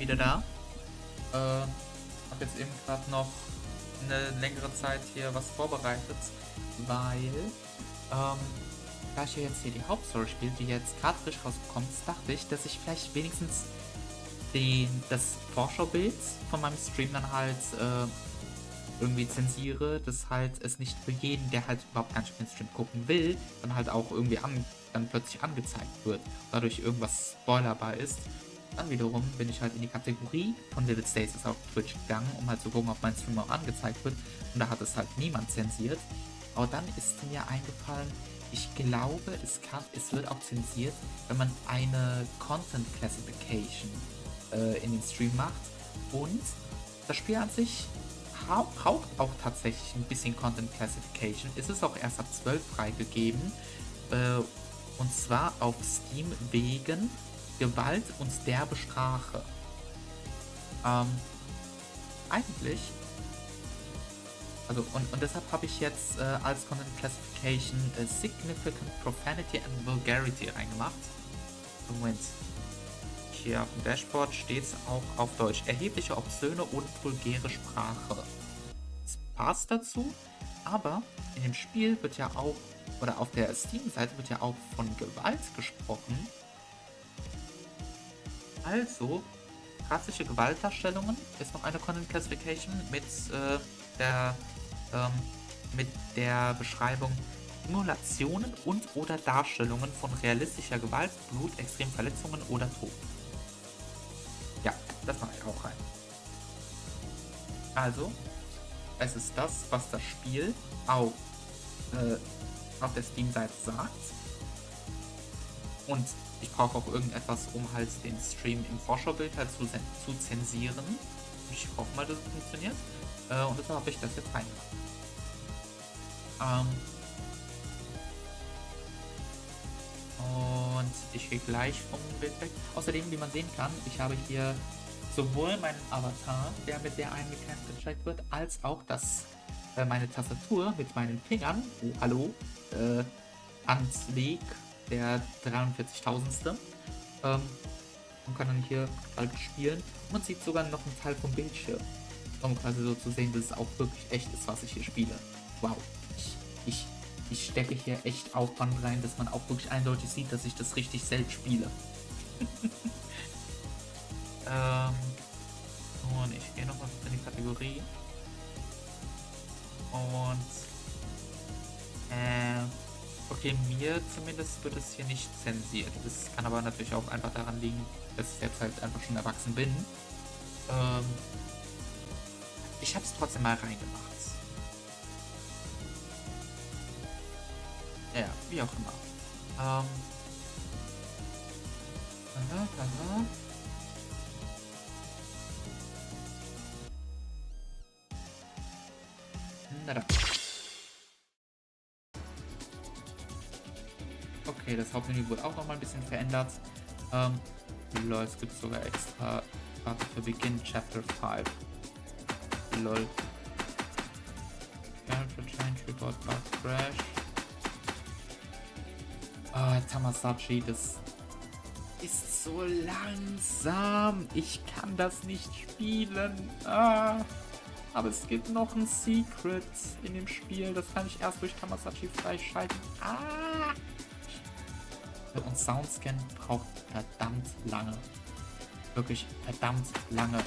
wieder da. Hab jetzt eben gerade noch eine längere Zeit hier was vorbereitet, weil, da ich ja jetzt hier die Hauptstory spiele, die jetzt gerade frisch rausgekommen ist, dachte ich, dass ich vielleicht wenigstens das Vorschaubild von meinem Stream dann halt irgendwie zensiere, dass halt es nicht für jeden, der halt überhaupt gar nicht den Stream gucken will, dann halt auch irgendwie dann plötzlich angezeigt wird, dadurch irgendwas spoilerbar ist. Dann wiederum bin ich halt in die Kategorie von Vivid Stasis auf Twitch gegangen, um halt zu gucken, ob mein Stream auch angezeigt wird, und da hat es halt niemand zensiert. Aber dann ist mir eingefallen, ich glaube, es wird auch zensiert, wenn man eine Content Classification in den Stream macht, und das Spiel an sich braucht auch tatsächlich ein bisschen Content Classification. Es ist auch erst ab 12 freigegeben, und zwar auf Steam wegen Gewalt und derbe Sprache. Eigentlich, also und deshalb habe ich jetzt als Content Classification Significant Profanity and Vulgarity reingemacht. Moment. Hier auf dem Dashboard steht es auch auf Deutsch. Erhebliche obszöne und vulgäre Sprache. Es passt dazu, aber in dem Spiel wird ja auch, oder auf der Steam-Seite wird ja auch von Gewalt gesprochen. Also, klassische Gewaltdarstellungen ist noch eine Content Classification mit der Beschreibung Simulationen und oder Darstellungen von realistischer Gewalt, Blut, extremen Verletzungen oder Tod. Ja, das mache ich auch rein. Also, es ist das, was das Spiel auf der Steam-Seite sagt. Und ich brauche auch irgendetwas, um halt den Stream im Vorschaubild halt zu zensieren. Ich hoffe mal, dass es funktioniert. Und deshalb habe ich das jetzt reingemacht. Und ich gehe gleich vom Bild weg. Außerdem, wie man sehen kann, ich habe hier sowohl meinen Avatar, der mit der einen gezeigt wird, als auch meine Tastatur mit meinen Fingern, oh, hallo, Handweg, der 43.000. Man kann dann hier halt spielen. Man sieht sogar noch einen Teil vom Bildschirm, um quasi so zu sehen, dass es auch wirklich echt ist, was ich hier spiele. Wow, ich stecke hier echt Aufwand rein, dass man auch wirklich eindeutig sieht, dass ich das richtig selbst spiele. Und ich gehe nochmal in die Kategorie. Und okay, mir zumindest wird es hier nicht zensiert. Das kann aber natürlich auch einfach daran liegen, dass ich jetzt halt einfach schon erwachsen bin. Ich habe es trotzdem mal reingemacht. Ja, wie auch immer. Na dann. Okay, das Hauptmenü wurde auch nochmal ein bisschen verändert. Lol, es gibt sogar extra Karte für Begin Chapter 5. Lol. Character Change, Report Bug Crash. Tamasachi, das ist so langsam. Ich kann das nicht spielen. Aber es gibt noch ein Secret in dem Spiel. Das kann ich erst durch Tamasachi freischalten. Und Soundscan braucht verdammt lange. Wirklich verdammt lange.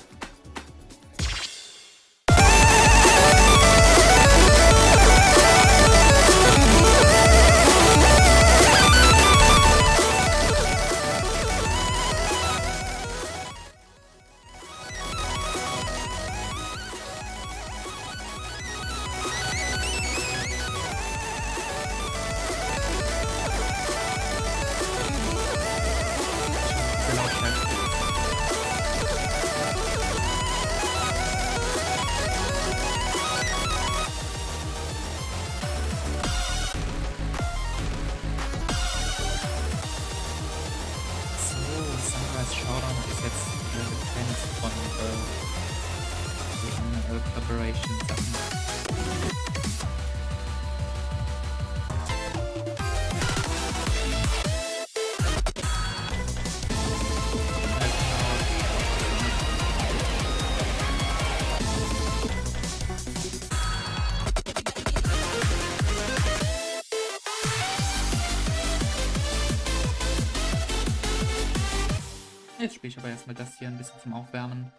Jetzt spiele ich aber erstmal das hier ein bisschen zum Aufwärmen.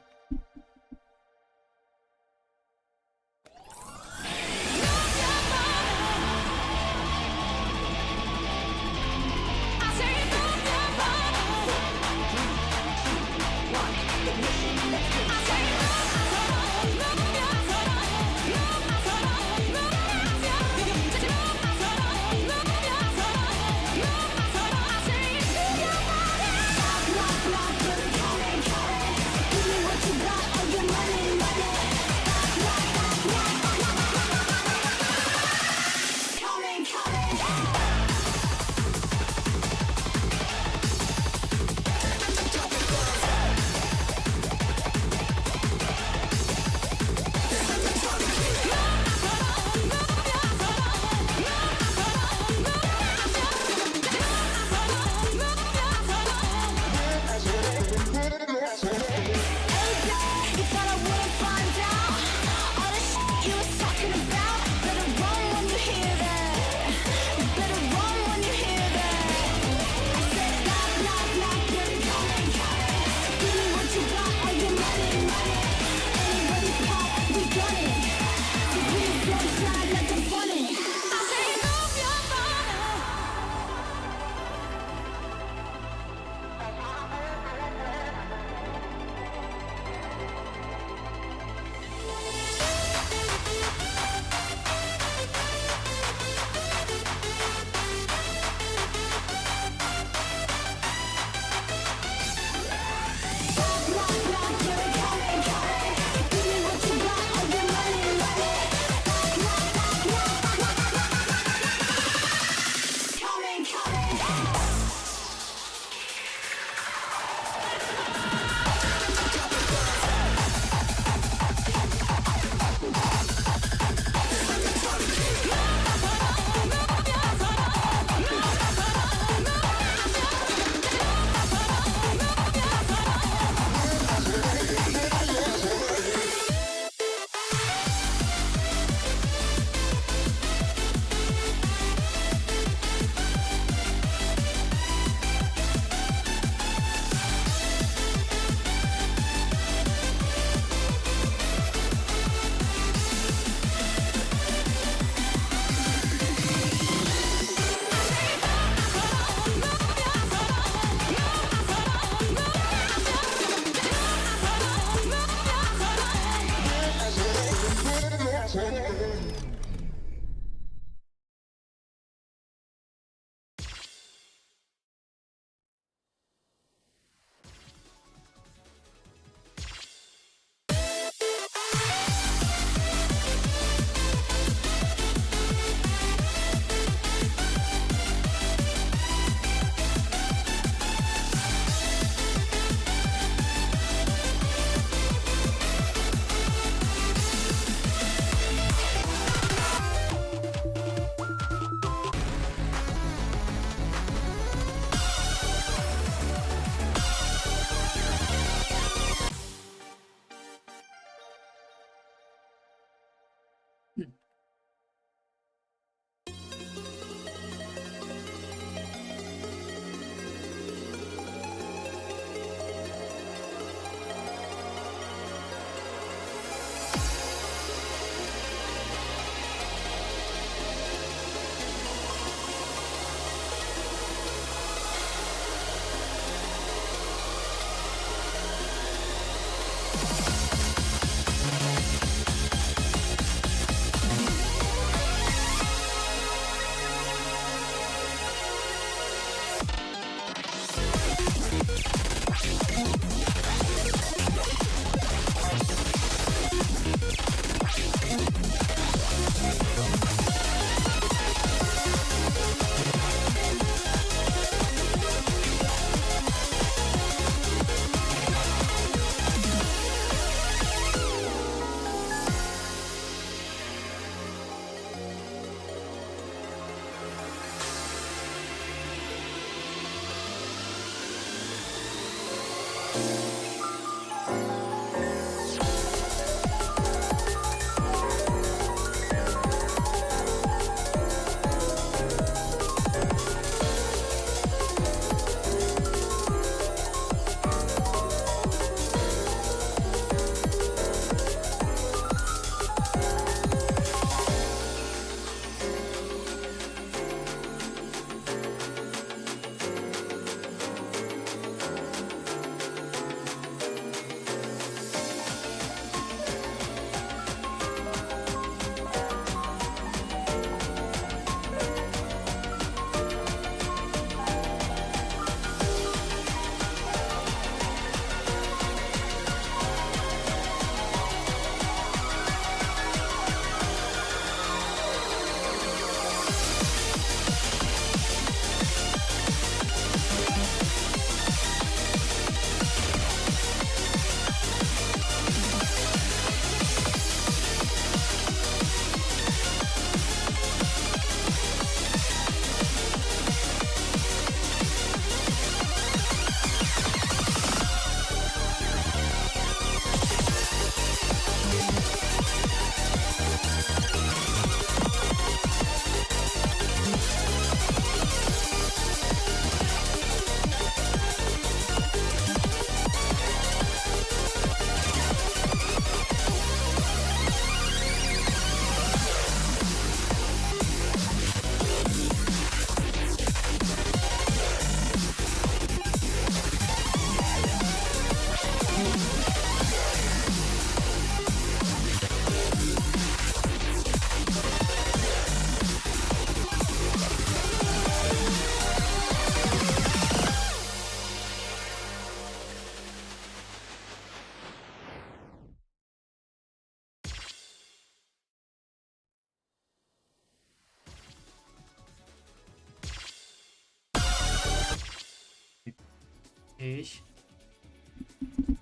Ich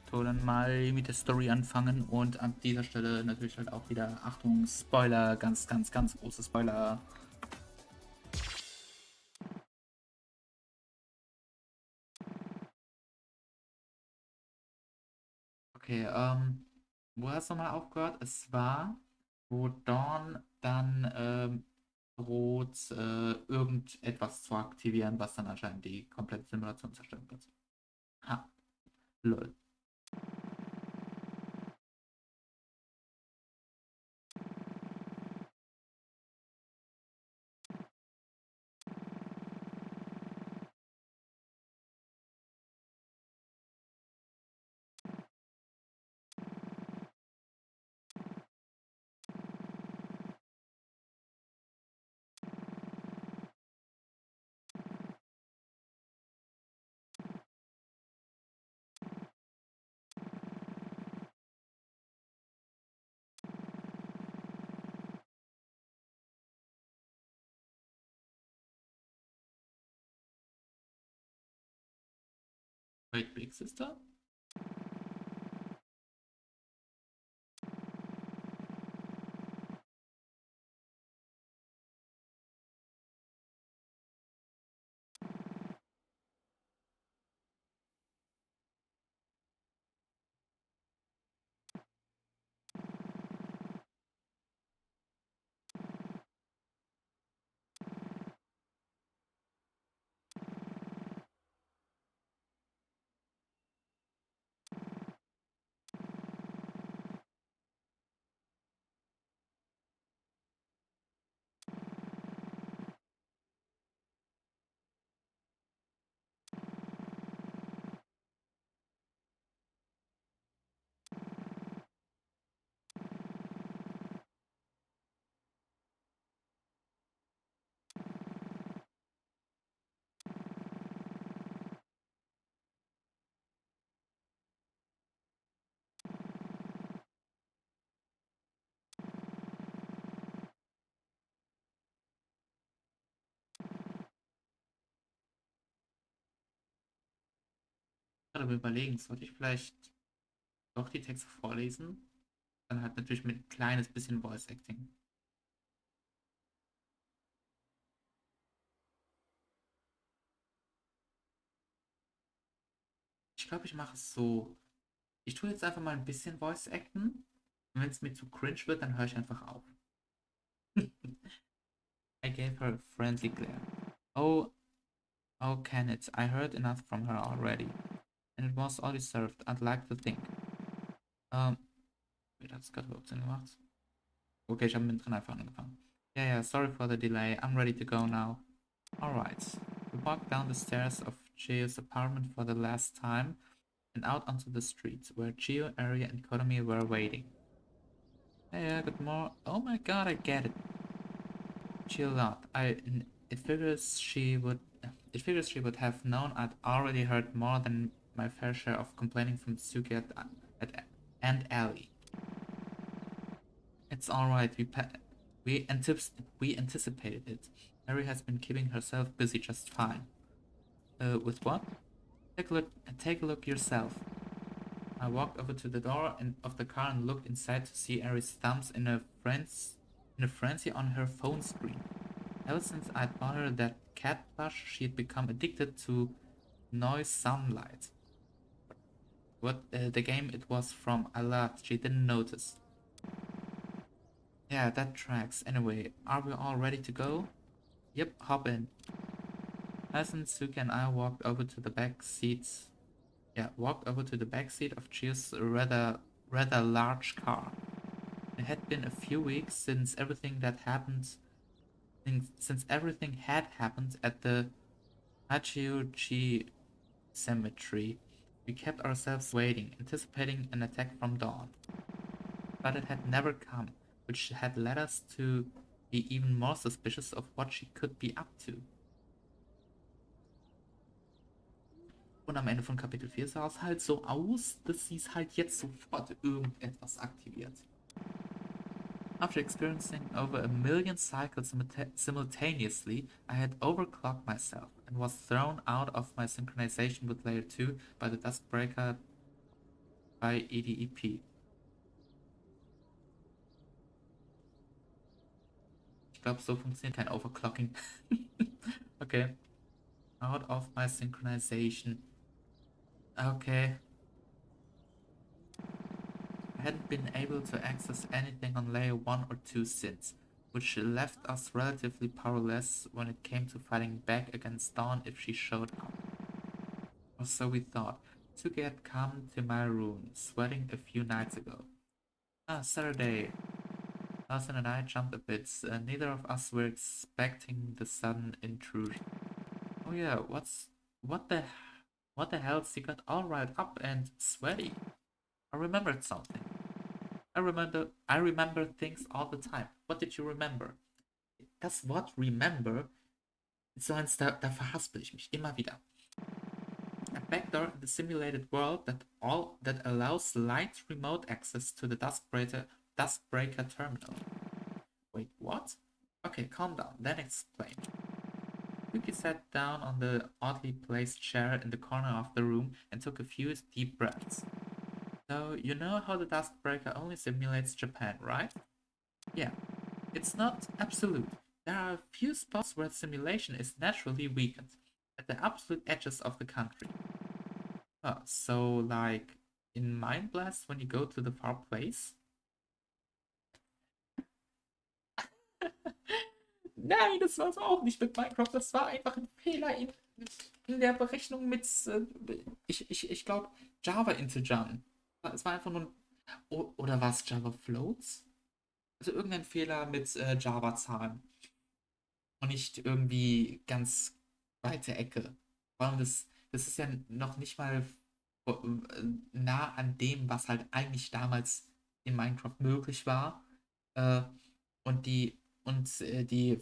tu dann mal mit der Story anfangen und an dieser Stelle natürlich halt auch wieder, Achtung, Spoiler, ganz, ganz, ganz große Spoiler. Okay, wo hast du mal aufgehört? Es war, wo Dawn dann droht, irgendetwas zu aktivieren, was dann anscheinend die komplette Simulation zerstören wird. Ha, lol. Wait, Big Sister? Gerade überlegen, sollte ich vielleicht doch die Texte vorlesen? Dann halt natürlich mit ein kleines bisschen Voice Acting. Ich glaube, ich mache es so. Ich tue jetzt einfach mal ein bisschen Voice Acten. Und wenn es mir zu cringe wird, dann höre ich einfach auf. I gave her a friendly glare. Oh, oh, Kenneth, I heard enough from her already. And it was all deserved, I'd like to think. Ähm, Wie hat es gerade überhaupt Sinn gemacht? Okay, ich habe mittendrin einfach angefangen. Yeah, yeah, sorry for the delay. I'm ready to go now. Alright. We walked down the stairs of Gio's apartment for the last time and out onto the street, where Gio, Ari, and Kotomi were waiting. Hey, yeah, good morning. Oh my god, I get it. Chill out. It figures she would it figures she would have known I'd already heard more than my fair share of complaining from Suki at and Ellie. It's alright, we anticipated it. Mary has been keeping herself busy just fine. With what? Take a look yourself. I walked over to the door of the car and looked inside to see Aries' thumbs in a frenzy on her phone screen. Ever since I'd bought her that cat plush, she'd become addicted to noise sunlight. What the game it was from, I laughed, she didn't notice. Yeah, that tracks. Anyway, are we all ready to go? Yep, hop in. Hasan, Suki, and I walked over to the back seat of Chio's rather large car. It had been a few weeks since everything had happened at the Hachiuchi cemetery. We kept ourselves waiting, anticipating an attack from Dawn. But it had never come, which had led us to be even more suspicious of what she could be up to. Und am Ende von Kapitel 4 sah es halt so aus, dass sie es halt jetzt sofort irgendetwas aktiviert. After experiencing over a million cycles simultaneously, I had overclocked myself. and was thrown out of my synchronization with layer 2 by the Duskbreaker by EDEP. Ich glaube, so funktioniert kein Overclocking. Okay. Out of my synchronization. Okay. I hadn't been able to access anything on layer 1 or 2 since, which left us relatively powerless when it came to fighting back against Dawn if she showed up. Or so we thought. Suki had come to my room, sweating a few nights ago. Saturday. Nelson and I jumped a bit. Neither of us were expecting the sudden intrusion. Oh yeah, what the what the hell's he got all right up and sweaty? I remembered something. I remember things all the time. What did you remember? Das Wort remember ist so eins, da verhaspel ich mich immer wieder. A backdoor in the simulated world that allows light remote access to the Duskbreaker terminal. Wait, what? Okay, calm down, then explain. Yuki sat down on the oddly placed chair in the corner of the room and took a few deep breaths. So, you know how the Duskbreaker only simulates Japan, right? Yeah, it's not absolute. There are a few spots where simulation is naturally weakened, at the absolute edges of the country. So like in Mind Blast, when you go to the far place? Nein, das war es auch nicht mit Minecraft. Das war einfach ein Fehler in der Berechnung mit, ich glaube, Java-Integern. Es war einfach nur ein, oder war es Java Floats? Also irgendein Fehler mit Java-Zahlen. Und nicht irgendwie ganz weite Ecke. Vor allem das ist ja noch nicht mal nah an dem, was halt eigentlich damals in Minecraft möglich war. Äh, und die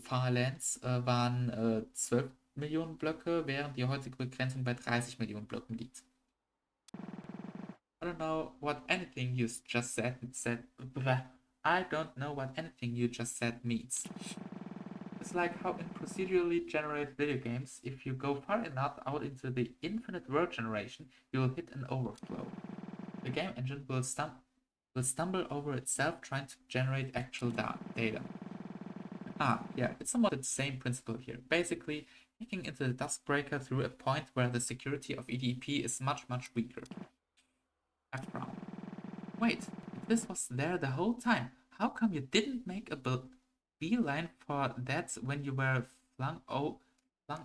Farlands waren 12 Millionen Blöcke, während die heutige Begrenzung bei 30 Millionen Blöcken liegt. I don't know what anything you just said. I don't know what anything you just said means. It's like how in procedurally generated video games, if you go far enough out into the infinite word generation, you will hit an overflow. The game engine will stumble over itself trying to generate actual data. Yeah, it's somewhat the same principle here. Basically, hacking into the Duskbreaker through a point where the security of EDP is much, much weaker. F Brown. Wait, if this was there the whole time, how come you didn't make a beeline for that when you were flung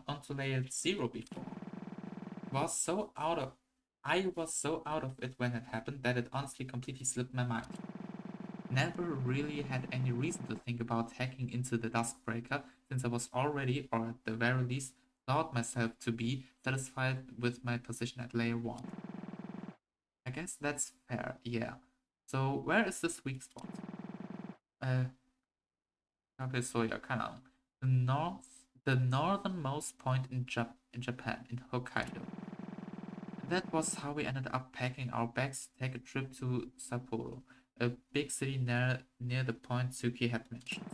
onto layer 0 before? I was so out of it when it happened that it honestly completely slipped my mind. Never really had any reason to think about hacking into the Duskbreaker since I was already, or at the very least, thought myself to be satisfied with my position at layer 1. I guess that's fair, yeah. So where is this weak spot? Okay, so yeah, keine Ahnung. The northernmost point in Japan, in Hokkaido. That was how we ended up packing our bags to take a trip to Sapporo, a big city near the point Suki had mentioned.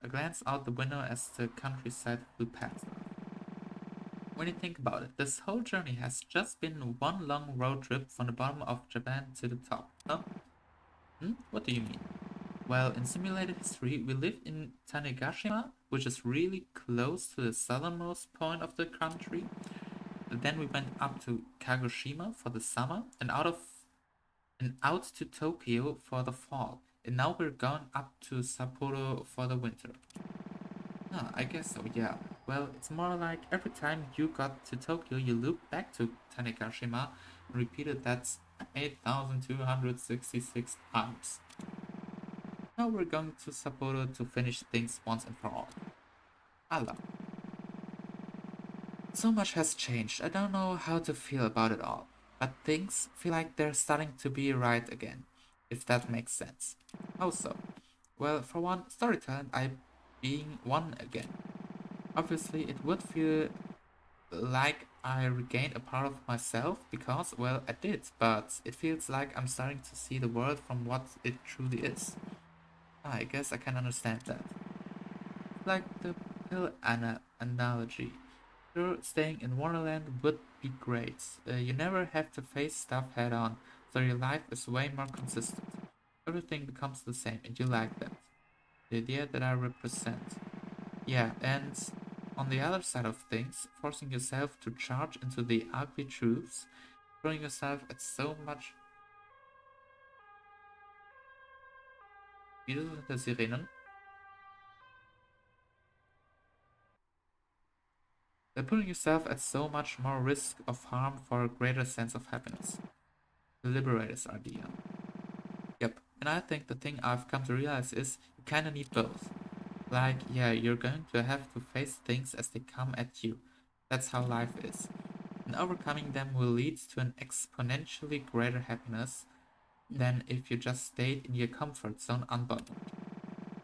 I glanced out the window as the countryside flew past us. When you think about it, this whole journey has just been one long road trip from the bottom of Japan to the top, huh? What do you mean? Well, in simulated history, we lived in Tanegashima, which is really close to the southernmost point of the country. Then we went up to Kagoshima for the summer and out to Tokyo for the fall. And now we're going up to Sapporo for the winter. I guess so, yeah. Well, it's more like every time you got to Tokyo, you looped back to Tanegashima and repeated that 8,266 times. Now we're going to Sapporo to finish things once and for all. Allah. So much has changed. I don't know how to feel about it all. But things feel like they're starting to be right again, if that makes sense. How so? Well, for one, storytelling I being one again. Obviously, it would feel like I regained a part of myself because, well, I did, but it feels like I'm starting to see the world from what it truly is. I guess I can understand that. Like the pill analogy. Sure, staying in Wonderland would be great. You never have to face stuff head on, so your life is way more consistent. Everything becomes the same, and you like that. The idea that I represent. Yeah, and on the other side of things, forcing yourself to charge into the ugly truths, throwing yourself at so much. Wieso sind das Sirenen? Putting yourself at so much more risk of harm for a greater sense of happiness. The liberator's idea. Yep, and I think the thing I've come to realize is you kinda need both. Like, yeah, you're going to have to face things as they come at you. That's how life is. And overcoming them will lead to an exponentially greater happiness than if you just stayed in your comfort zone unbothered.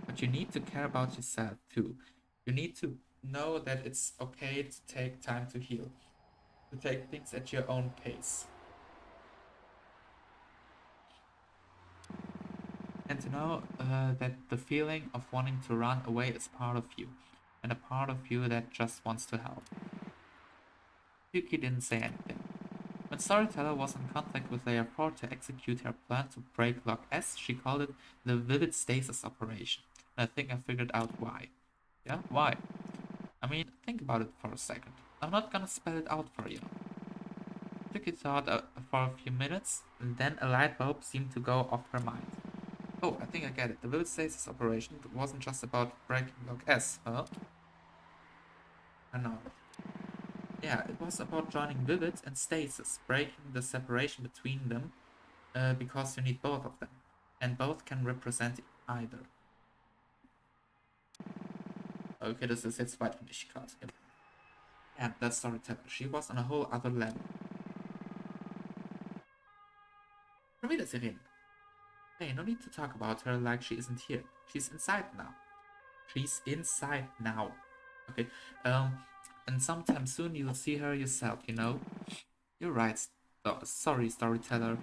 But you need to care about yourself too. You need to know that it's okay to take time to heal, to take things at your own pace. And to know that the feeling of wanting to run away is part of you, and a part of you that just wants to help. Yuki didn't say anything. When Storyteller was in contact with Layer 4 to execute her plan to break Lock S, she called it the Vivid Stasis Operation. And I think I figured out why. Yeah, why? I mean, think about it for a second. I'm not gonna spell it out for you. Yuki thought for a few minutes, and then a light bulb seemed to go off her mind. Oh, I think I get it. The Vivid Stasis Operation wasn't just about breaking Lock S, huh? I know. Yeah, it was about joining Vivid and Stasis, breaking the separation between them, because you need both of them, and both can represent either. Okay, das ist jetzt Weiternichkeit. Yeah, that's Storyteller. She was on a whole other level. Schon wieder Sirene. Hey, no need to talk about her like she isn't here. She's inside now. She's inside now. Okay, and sometime soon you'll see her yourself, you know? You're right. Sorry, Storyteller.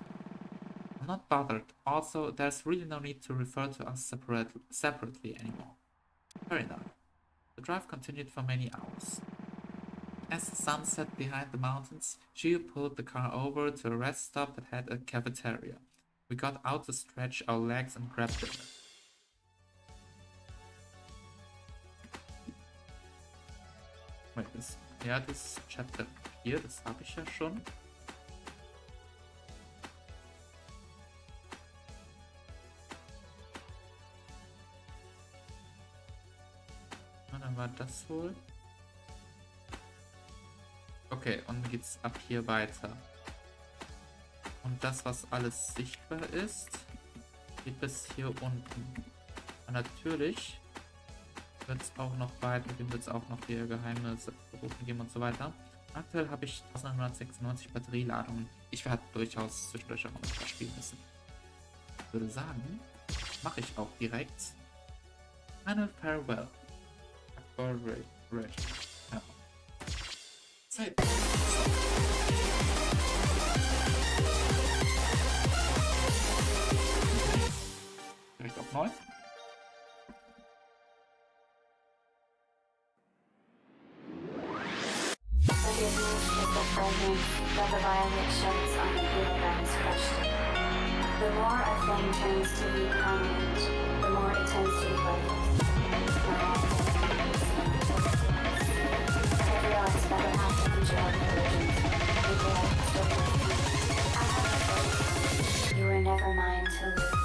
I'm not bothered. Also, there's really no need to refer to us separately anymore. Fair enough. The drive continued for many hours. As the sun set behind the mountains, Gio pulled the car over to a rest stop that had a cafeteria. We got out to stretch our legs and grab dinner. Wait, das Chapter 4, das habe ich ja schon. Dann war das wohl. Okay, und dann geht's ab hier weiter. Und das, was alles sichtbar ist, geht bis hier unten. Und natürlich wird es auch noch weitergehen, wird es auch noch hier geheime Berufe geben und so weiter. Aktuell habe ich 1996 Batterieladungen. Ich werde durchaus zwischendurch auch noch was spielen müssen. Ich würde sagen, mache ich auch direkt. Final Farewell. Aber ja. Zeit. Direkt auf 9. That the violet sheds on the pure that is crushed. The more a thing turns to be prominent, the more it tends to be lifeless. I realize that I have to enjoy the religions. You were never mine to lose.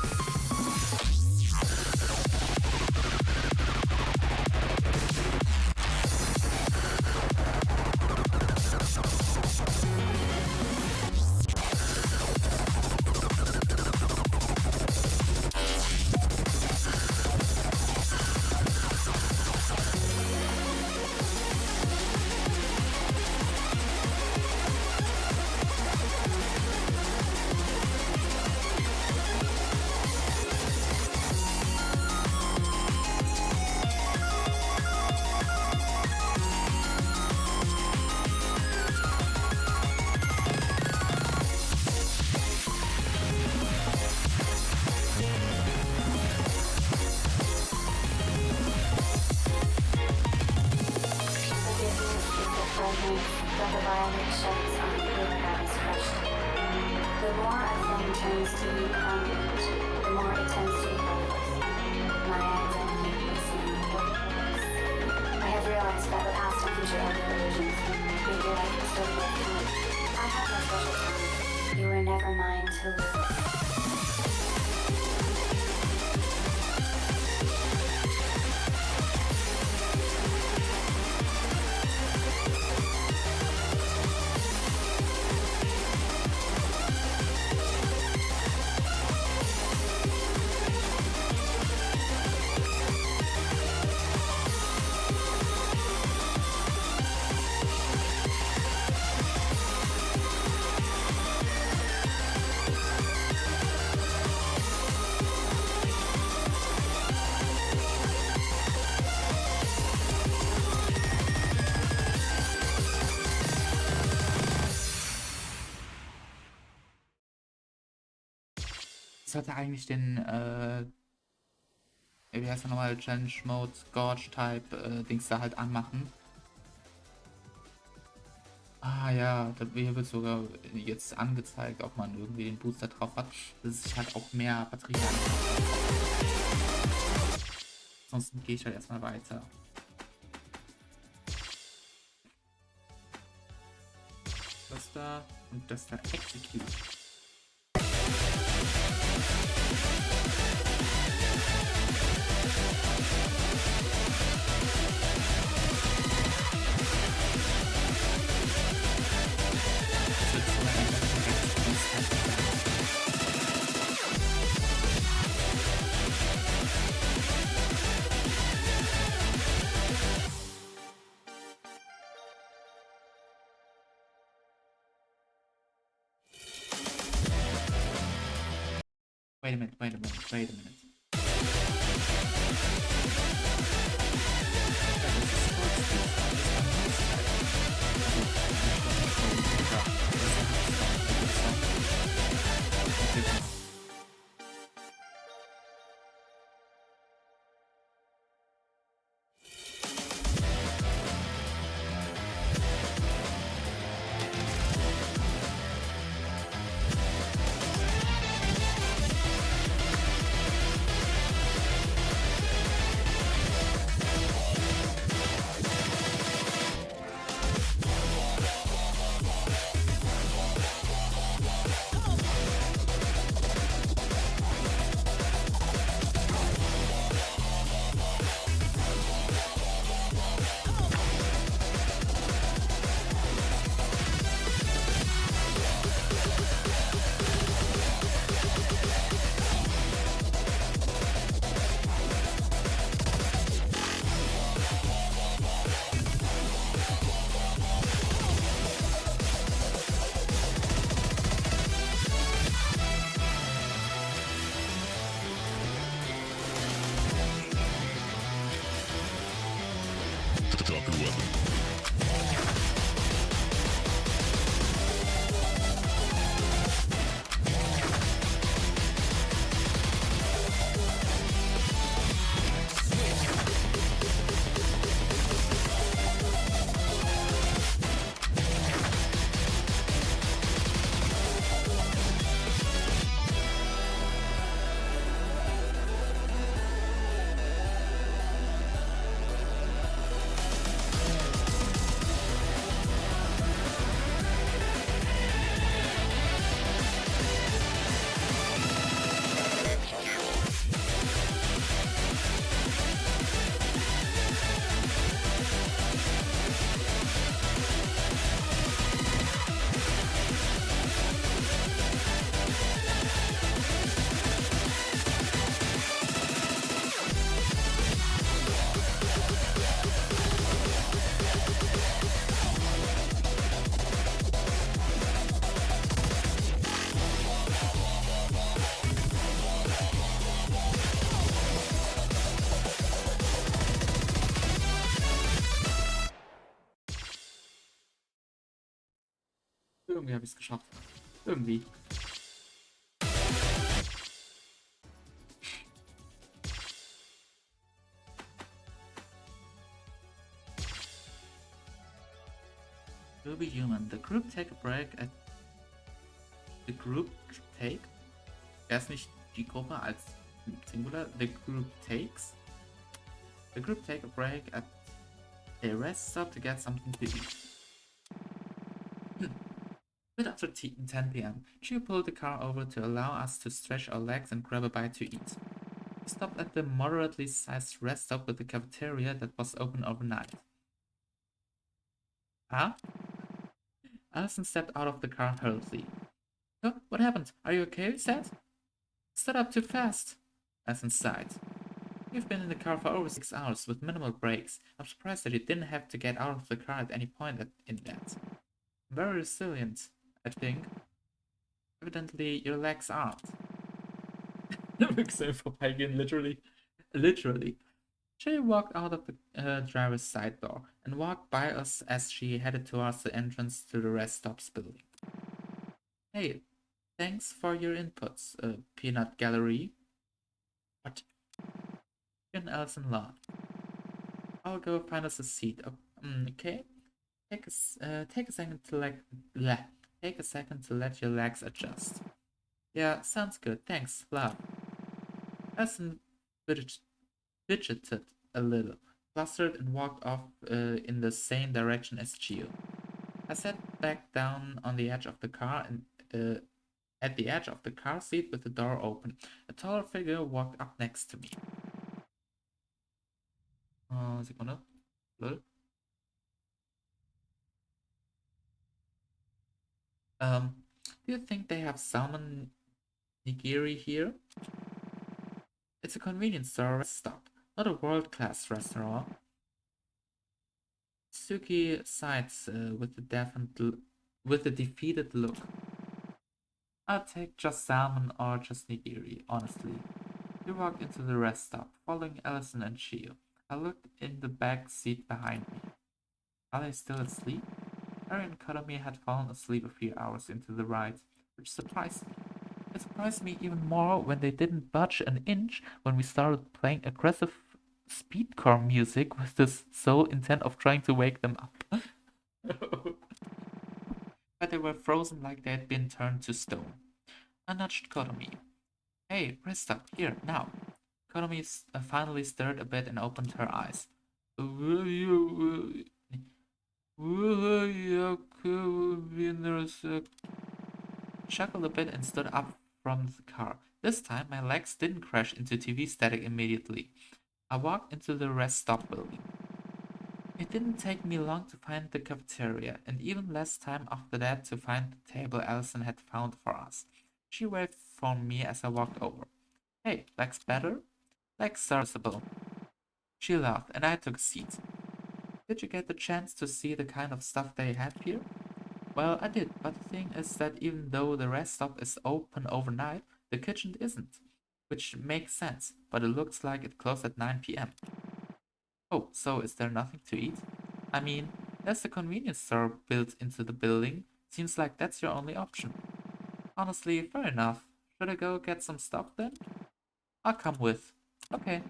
turns, like a violet sheds on a river that is crushed. The more a thing turns to be prominent, the more it tends to be lifeless. My identity is in what it was. I have realized that the past and future are mere illusions. Make your life story with time. I have no special talent. You were never mine to lose. Ich sollte eigentlich den, wie heißt der nochmal, Challenge Mode, Gorge Type, Dings da halt anmachen. Ah ja, hier wird sogar jetzt angezeigt, ob man irgendwie den Booster drauf hat, dass es sich halt auch mehr Batterie hat. Ansonsten gehe ich halt erstmal weiter. Das da und das da Execute. Wait a minute, wait a minute, wait a minute. Irgendwie habe ich es geschafft. Irgendwie. Will be human. The group take a break at the group take. Erst nicht die Gruppe als Singular. The group takes. The group take a break at a rest stop to get something to eat. Bit after 10 p.m., Gio pulled the car over to allow us to stretch our legs and grab a bite to eat. We stopped at the moderately sized rest stop with the cafeteria that was open overnight. Huh? Allison stepped out of the car hurriedly. Oh, what happened? Are you okay? He said. Stood up too fast. Allison sighed. You've been in the car for over 6 hours with minimal breaks. I'm surprised that you didn't have to get out of the car at any point in that. Very resilient, I think. Evidently, your legs aren't. Literally. Literally. She walked out of the driver's side door and walked by us as she headed towards the entrance to the rest stops building. Hey, thanks for your inputs, Peanut Gallery. What? You and Allison laughed. I'll go find us a seat. Okay. Take a second to take a second to let your legs adjust. Yeah, sounds good. Thanks. Love. Allison fidgeted a little, flustered, and walked off in the same direction as Gio. I sat back down on the edge of the car and at the edge of the car seat with the door open. A taller figure walked up next to me. Sekunde. Lol. Do you think they have salmon nigiri here? It's a convenience store stop, not a world-class restaurant. Suki sides with a defeated look. I'll take just salmon or just nigiri, honestly. We walked into the rest stop, following Allison and Shio. I looked in the back seat behind me. Are they still asleep? Harry and Kotomi had fallen asleep a few hours into the ride, which surprised me. It surprised me even more when they didn't budge an inch when we started playing aggressive speedcore music with the sole intent of trying to wake them up. But they were frozen like they had been turned to stone. I nudged Kotomi. Hey, rest up, here, now. Kotomi finally stirred a bit and opened her eyes. Will you be in there a sec? Chuckled a bit and stood up from the car. This time, my legs didn't crash into TV static immediately. I walked into the rest stop building. It didn't take me long to find the cafeteria, and even less time after that to find the table Allison had found for us. She waved for me as I walked over. Hey, legs better? Legs serviceable. She laughed, and I took a seat. Did you get the chance to see the kind of stuff they have here? Well, I did, but the thing is that even though the rest stop is open overnight, the kitchen isn't. Which makes sense, but it looks like it closed at 9 p.m. Oh, so is there nothing to eat? I mean, there's a convenience store built into the building. Seems like that's your only option. Honestly, fair enough. Should I go get some stuff then? I'll come with. Okay.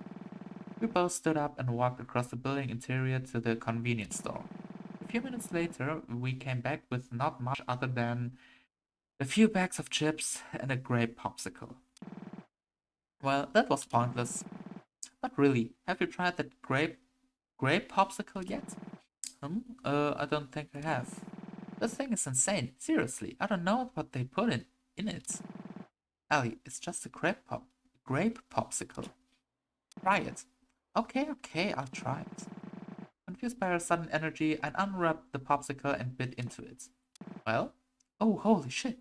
We both stood up and walked across the building interior to the convenience store. A few minutes later, we came back with not much other than a few bags of chips and a grape popsicle. Well, that was pointless. But really, have you tried that grape popsicle yet? I don't think I have. This thing is insane. Seriously, I don't know what they put in it. Ellie, it's just a grape popsicle. Try it. Okay, I'll try it. Confused by her sudden energy, I unwrapped the popsicle and bit into it. Well? Oh, holy shit.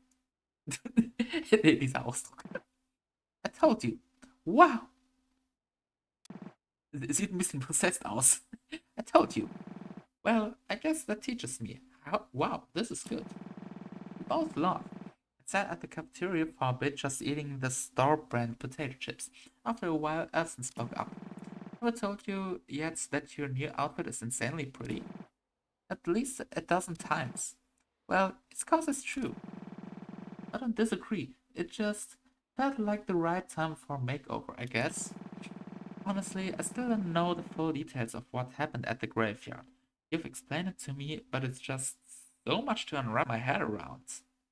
Dieser Ausdruck. I told you. Wow. Sieht ein bisschen possessed aus. I told you. Well, I guess that teaches me. Wow, this is good. We both laughed. I sat at the cafeteria for a bit just eating the store-brand potato chips. After a while, Elson spoke up. Ever told you yet that your new outfit is insanely pretty? At least a dozen times. Well, it's 'cause it's true. I don't disagree. It just felt like the right time for a makeover, I guess. Honestly, I still don't know the full details of what happened at the graveyard. You've explained it to me, but it's just so much to unwrap my head around.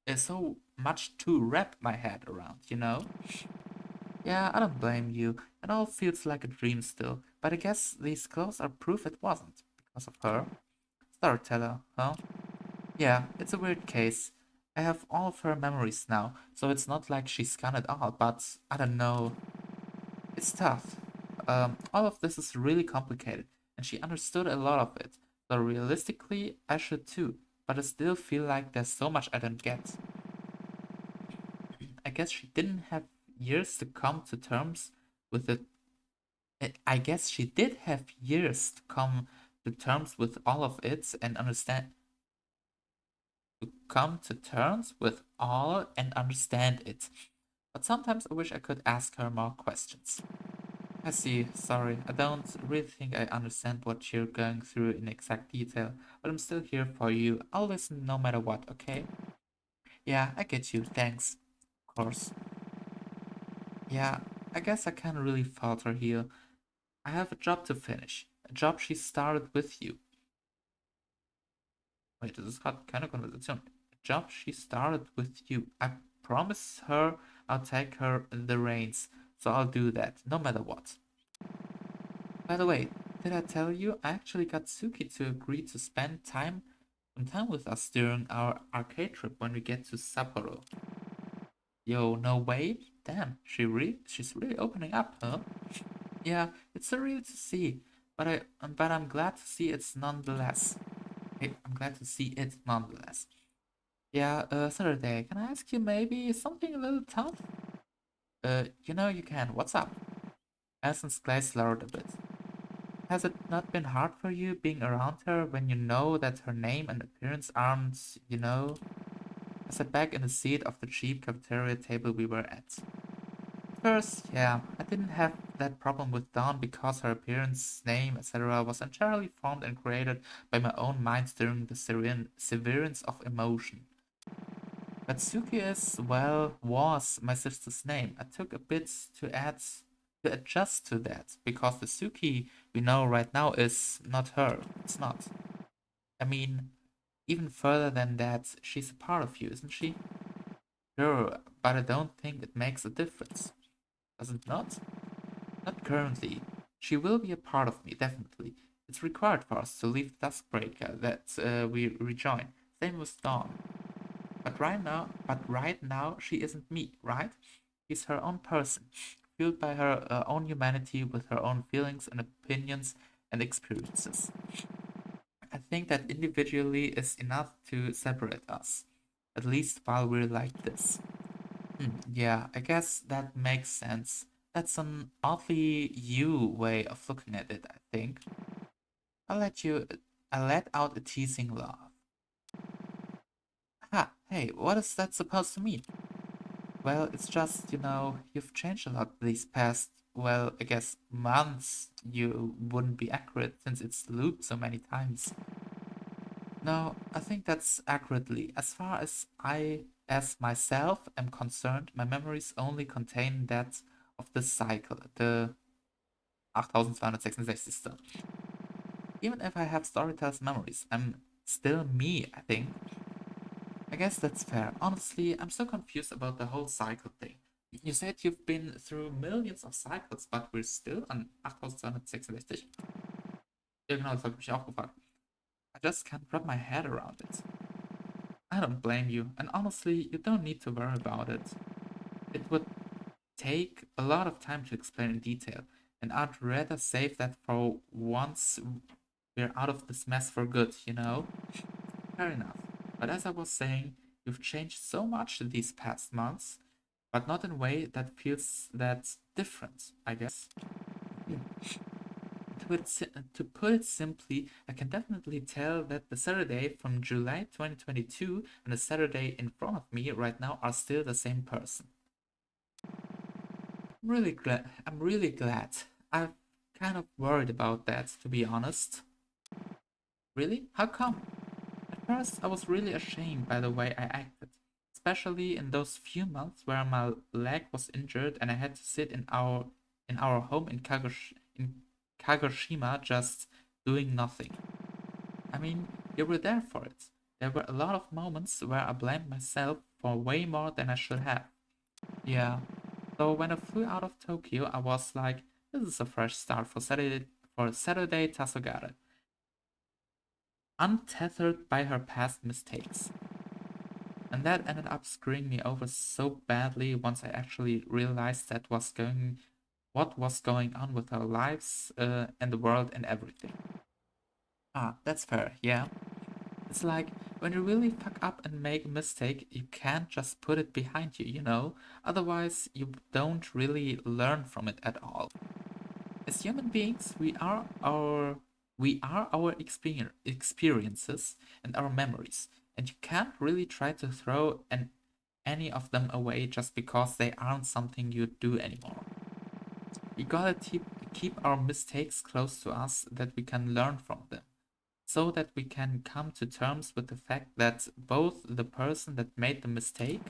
There's so much to wrap my head around, you know? Yeah, I don't blame you. It all feels like a dream still, but I guess these clothes are proof it wasn't, because of her. Storyteller, huh? Yeah, it's a weird case. I have all of her memories now, so it's not like she's scanned it all, but I don't know. It's tough. All of this is really complicated, and she understood a lot of it. So realistically, I should too, but I still feel like there's so much I don't get. I guess she didn't have years to come to terms with it. I guess she did have years to come to terms with all of it and understand to come to terms with all and understand it. But sometimes I wish I could ask her more questions. I see, sorry, I don't really think I understand what you're going through in exact detail, but I'm still here for you. I'll listen no matter what, okay? Yeah, I get you, thanks. Of course. Yeah, I guess I can't really falter here. I have a job to finish. A job she started with you. Wait, this is kind of conversation. A job she started with you. I promise her I'll take her in the reins, so I'll do that, no matter what. By the way, did I tell you I actually got Suki to agree to spend some time with us during our arcade trip when we get to Sapporo? Yo, no way? Damn, she's really opening up, huh? Yeah, it's surreal to see, but I'm glad to see it's nonetheless. Hey, I'm glad to see it nonetheless. Yeah, Saturday, can I ask you maybe something a little tough? You know you can. What's up? Allison's glaze lowered a bit. Has it not been hard for you being around her when you know that her name and appearance aren't, you know? I sat back in the seat of the cheap cafeteria table we were at. First, yeah, I didn't have that problem with Dawn because her appearance, name, etc. was entirely formed and created by my own mind during the severance of emotion. But Suki is, well, was my sister's name. I took a bit to adjust to that because the Suki we know right now is not her. It's not. I mean, even further than that, she's a part of you, isn't she? Sure, but I don't think it makes a difference. Does it not? Not currently. She will be a part of me, definitely. It's required for us to leave Duskbreaker that we rejoin. Same with Dawn. But right now, she isn't me, right? She's her own person, fueled by her own humanity with her own feelings and opinions and experiences. I think that individually is enough to separate us, at least while we're like this. Yeah, I guess that makes sense. That's an oddly you way of looking at it, I think. I'll let you. I let out a teasing laugh. Ha, hey, what is that supposed to mean? Well, it's just, you've changed a lot these past, well, I guess months. You wouldn't be accurate since it's looped so many times. No, I think that's accurately. As far as as myself, am concerned, my memories only contain that of the cycle, the 8266. Even if I have Storyteller's memories, I'm still me, I think. I guess that's fair. Honestly, I'm so confused about the whole cycle thing. You said you've been through millions of cycles, but we're still on 8266. Ja, genau, das habe ich mich auch gefragt. I just can't wrap my head around it. I don't blame you, and honestly, you don't need to worry about it. It would take a lot of time to explain in detail, and I'd rather save that for once we're out of this mess for good, you know? Fair enough. But as I was saying, you've changed so much these past months, but not in a way that feels that different, I guess. Yeah. To put it simply, I can definitely tell that the Saturday from July 2022 and the Saturday in front of me right now are still the same person. I'm really glad. I've kind of worried about that, to be honest. Really? How come? At first, I was really ashamed by the way I acted, especially in those few months where my leg was injured and I had to sit in our home in Kagoshima just doing nothing. I mean, you were there for it. There were a lot of moments where I blamed myself for way more than I should have. Yeah. So when I flew out of Tokyo, I was like, this is a fresh start for Saturday Tasogare, untethered by her past mistakes. And that ended up screwing me over so badly once I actually realized what was going on with our lives and the world and everything. Ah, that's fair, yeah. It's like when you really fuck up and make a mistake, you can't just put it behind you, you know? Otherwise, you don't really learn from it at all. As human beings, we are our experiences and our memories, and you can't really try to throw any of them away just because they aren't something you do anymore. We gotta keep our mistakes close to us that we can learn from them, so that we can come to terms with the fact that both the person that made the mistake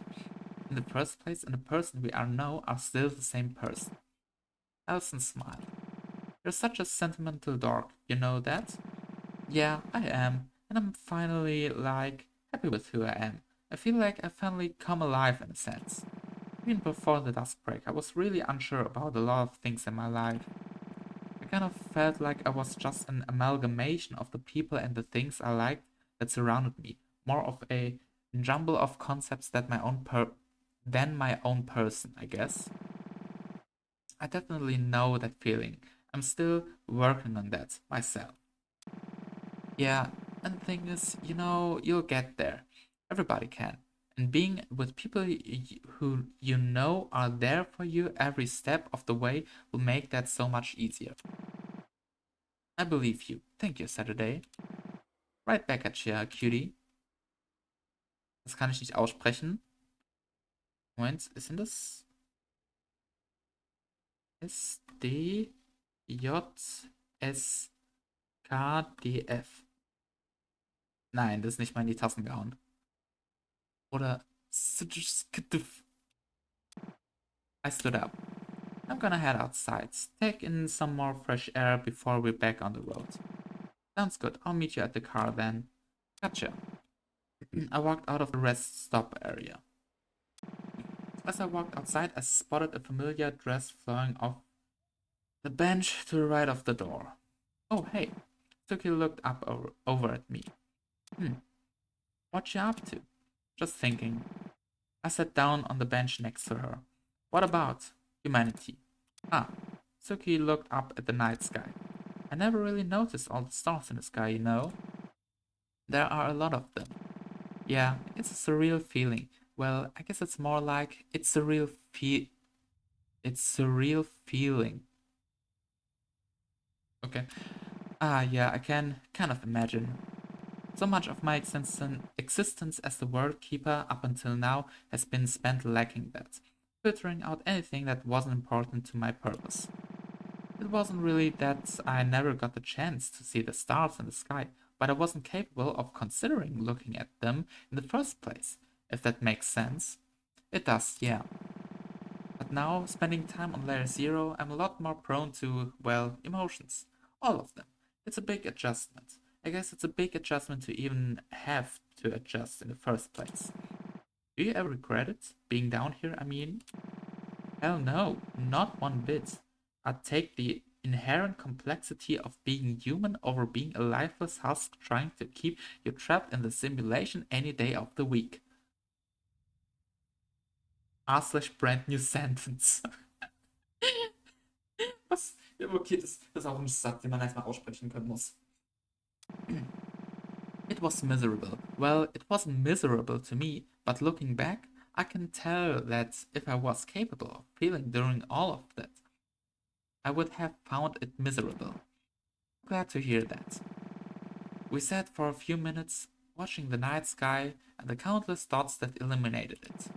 in the first place and the person we are now are still the same person. Elson smiled. You're such a sentimental dork, you know that? Yeah, I am, and I'm finally, like, happy with who I am. I feel like I finally come alive in a sense. Even before the dusk break, I was really unsure about a lot of things in my life. I kind of felt like I was just an amalgamation of the people and the things I liked that surrounded me, more of a jumble of concepts than my own person, I guess. I definitely know that feeling. I'm still working on that myself. Yeah, and the thing is, you'll get there. Everybody can. And being with people who you know are there for you every step of the way will make that so much easier. I believe you. Thank you, Saturday. Right back at you, Cutie. Das kann ich nicht aussprechen. Moment, ist denn das SDJSKDF? Nein, das ist nicht mal in die Tassen gehauen. Oder SDJSKDF. I stood up. I'm gonna head outside, take in some more fresh air before we're back on the road. Sounds good. I'll meet you at the car then. Gotcha. I walked out of the rest stop area. As I walked outside, I spotted a familiar dress flowing off the bench to the right of the door. Oh, hey. Suki looked up over at me. What you up to? Just thinking. I sat down on the bench next to her. What about humanity? Ah, Suki looked up at the night sky. I never really noticed all the stars in the sky, you know? There are a lot of them. Yeah, it's a surreal feeling. Well, I guess it's more like it's surreal feeling. Okay. Ah, yeah, I can kind of imagine. So much of my existence as the world keeper up until now has been spent lacking that, filtering out anything that wasn't important to my purpose. It wasn't really that I never got the chance to see the stars in the sky, but I wasn't capable of considering looking at them in the first place, if that makes sense. It does, yeah. But now, spending time on layer 0, I'm a lot more prone to, well, emotions. All of them. It's a big adjustment. I guess it's a big adjustment to even have to adjust in the first place. Do you ever regret it? Being down here, I mean? Hell no, not one bit. I'd take the inherent complexity of being human over being a lifeless husk trying to keep you trapped in the simulation any day of the week. R/brand new sentence. Was? Ja, okay, das ist auch ein Satz, den man erstmal aussprechen können muss. It was miserable. Well, it wasn't miserable to me, but looking back, I can tell that if I was capable of feeling during all of that, I would have found it miserable. Glad to hear that. We sat for a few minutes, watching the night sky and the countless dots that illuminated it.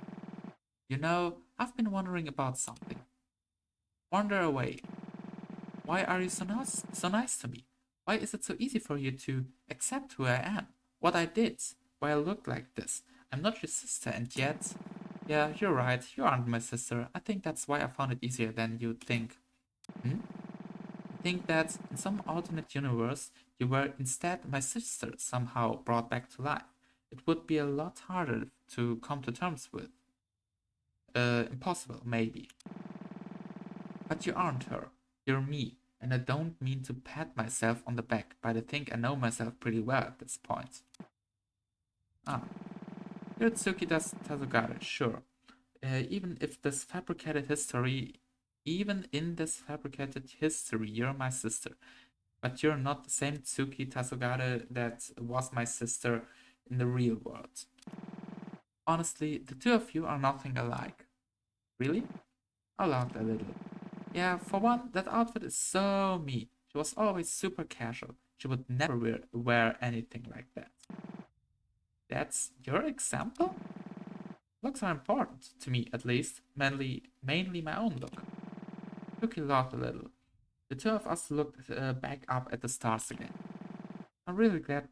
You know, I've been wondering about something. Wander away. Why are you so nice to me? Why is it so easy for you to accept who I am? What I did? Why I look like this? I'm not your sister, and yet. Yeah, you're right, you aren't my sister. I think that's why I found it easier than you'd think. Hmm? I think that in some alternate universe, you were instead my sister somehow brought back to life. it would be a lot harder to come to terms with. Impossible, maybe. But you aren't her. You're me. And I don't mean to pat myself on the back, but I think I know myself pretty well at this point. Ah, you're Tazugare, sure. Even if this fabricated history, even in this fabricated history, you're my sister. But you're not the same Tsuki Tasugare that was my sister in the real world. Honestly, the two of you are nothing alike. Really? I laughed a little. Yeah, for one, that outfit is so me. She was always super casual. She would never wear anything like that. That's your example? Looks are important, to me at least, mainly my own look. Yuki laughed a little. The two of us looked back up at the stars again. I'm really glad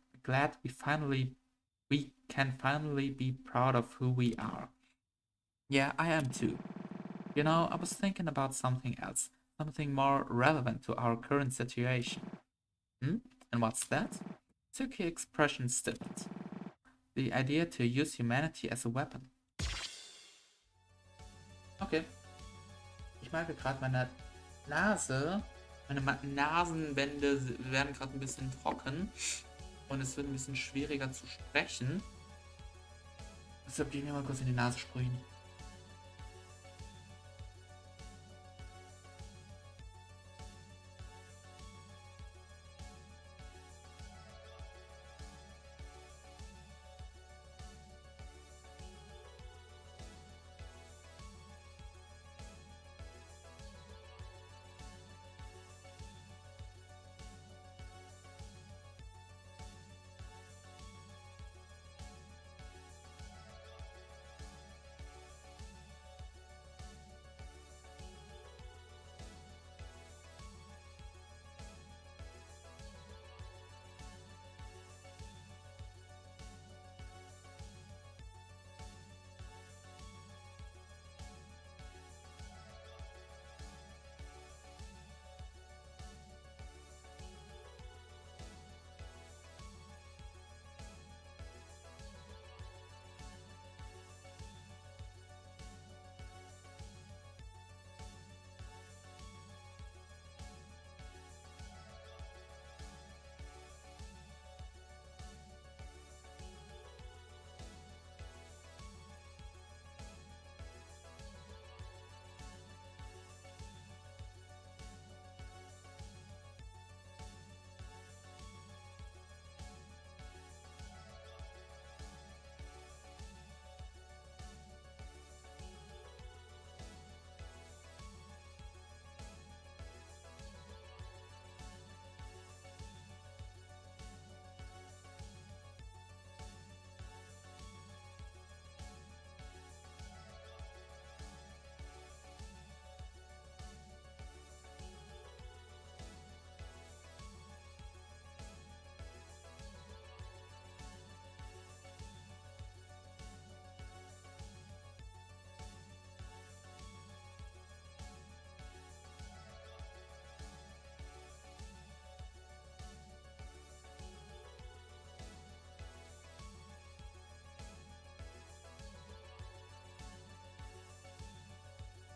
we can finally be proud of who we are. Yeah, I am too. You know, I was thinking about something else, something more relevant to our current situation. Hmm? And what's that? Suki's expression stiffened. The idea to use humanity as a weapon. Okay. Ich merke gerade Nase, meine Nasenwände werden gerade ein bisschen trocken und es wird ein bisschen schwieriger zu sprechen. Deshalb gehe ich mir mal kurz in die Nase sprühen.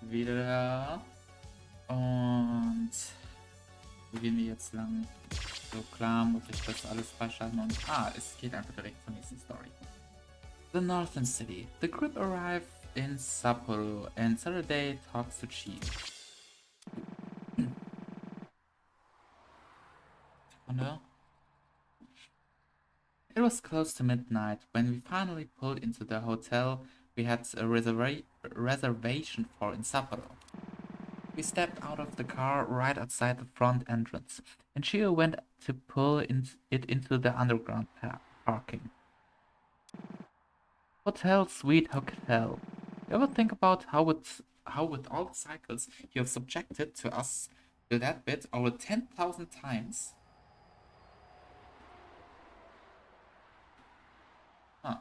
Wieder. Und wo gehen wir jetzt lang? So klar muss ich das alles freischalten und es geht einfach direkt zur nächsten Story. The Northern City. The group arrived in Sapporo and Saturday talks to Chief. It was close to midnight when we finally pulled into the hotel we had a reservation for in Sapporo. We stepped out of the car right outside the front entrance, and Shio went to pull it into the underground parking. Hotel, sweet hotel. You ever think about how with all the cycles you have subjected to us to that bit over 10,000 times? Huh.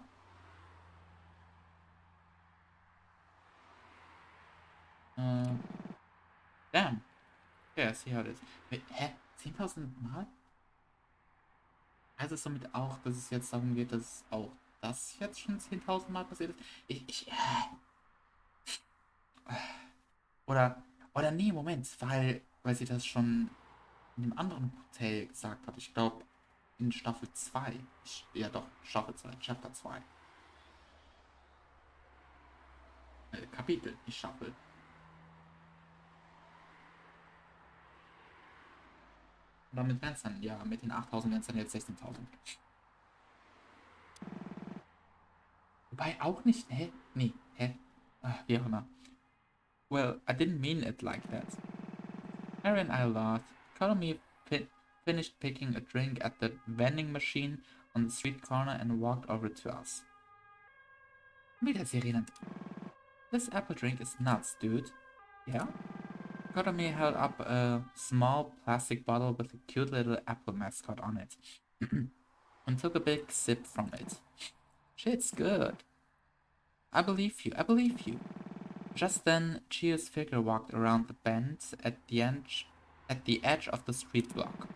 Damn. Okay, I see how it is. Wait, hä? 10.000 Mal? Heißt es somit auch, dass es jetzt darum geht, dass es auch das jetzt schon 10.000 Mal passiert ist. Oder, oder nee, Moment, weil sie das schon in dem anderen Hotel gesagt hat. Ich glaube, in Staffel 2. Ja doch, Staffel 2, Chapter 2. Kapitel, nicht Staffel. Oder mit wären es dann, ja, mit den 8.000 wären es dann jetzt 16.000. Wobei auch nicht, hä? Nee, hä? Wie auch immer. Well, I didn't mean it like that. Harry and I laughed. Economy finished picking a drink at the vending machine on the street corner and walked over to us. Wieder Sirenen. This apple drink is nuts, dude. Yeah? Economy held up a small plastic bottle with a cute little apple mascot on it and took a big sip from it. Shit's good. I believe you, I believe you. Just then, Chio's figure walked around the bend at the edge of the street block.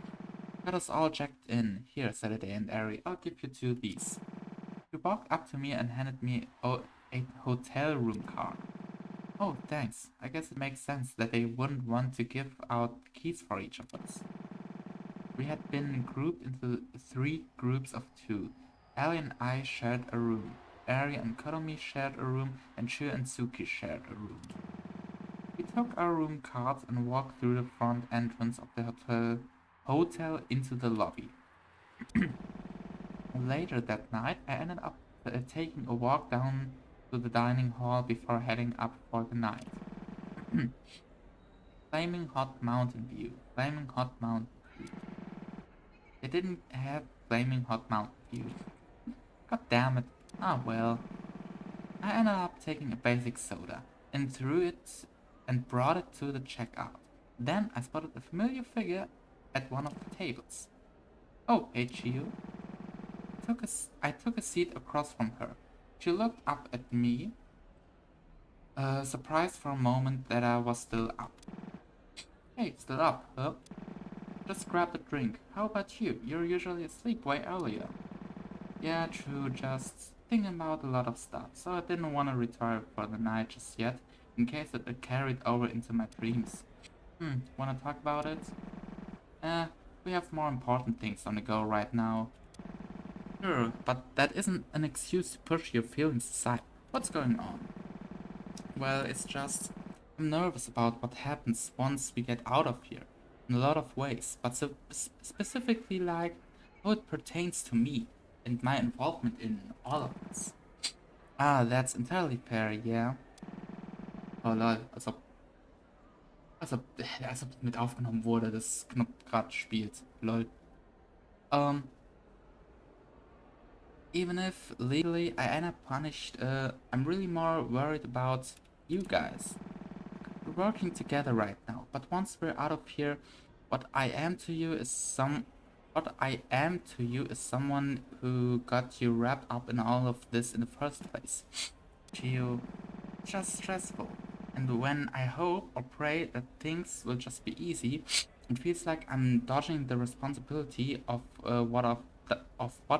Got us all checked in. Here, said Saturday and Ari, I'll give you two of these. He walked up to me and handed me a hotel room card. Oh, thanks. I guess it makes sense that they wouldn't want to give out keys for each of us. We had been grouped into 3 groups of 2. Ali and I shared a room. Ari and Kotomi shared a room, and Shu and Suki shared a room. We took our room cards and walked through the front entrance of the hotel into the lobby. Later that night, I ended up taking a walk down to the dining hall before heading up for the night. Flaming Hot Mountain View. Flaming Hot Mountain View. They didn't have Flaming Hot Mountain View. God damn it. Ah well. I ended up taking a basic soda and threw it and brought it to the checkout. Then I spotted a familiar figure at one of the tables. Oh, hey Chiyo. I took a seat across from her. She looked up at me, surprised for a moment that I was still up. Hey, still up, huh? Just grabbed a drink. How about you? You're usually asleep way earlier. Yeah, true, just thinking about a lot of stuff, so I didn't want to retire for the night just yet, in case it carried over into my dreams. Wanna talk about it? We have more important things on the go right now. Sure, but that isn't an excuse to push your feelings aside. What's going on? Well, it's just I'm nervous about what happens once we get out of here, in a lot of ways, but specifically like how it pertains to me and my involvement in all of this. Ah, that's entirely fair, yeah. Oh lol, als ob das mit aufgenommen wurde, das Knopf gerade spielt. Lol. Um, Even if legally I end up punished, I'm really more worried about you guys. We're working together right now, but once we're out of here, what I am to you is someone who got you wrapped up in all of this in the first place. Gio, just stressful. And when I hope or pray that things will just be easy, it feels like I'm dodging the responsibility of what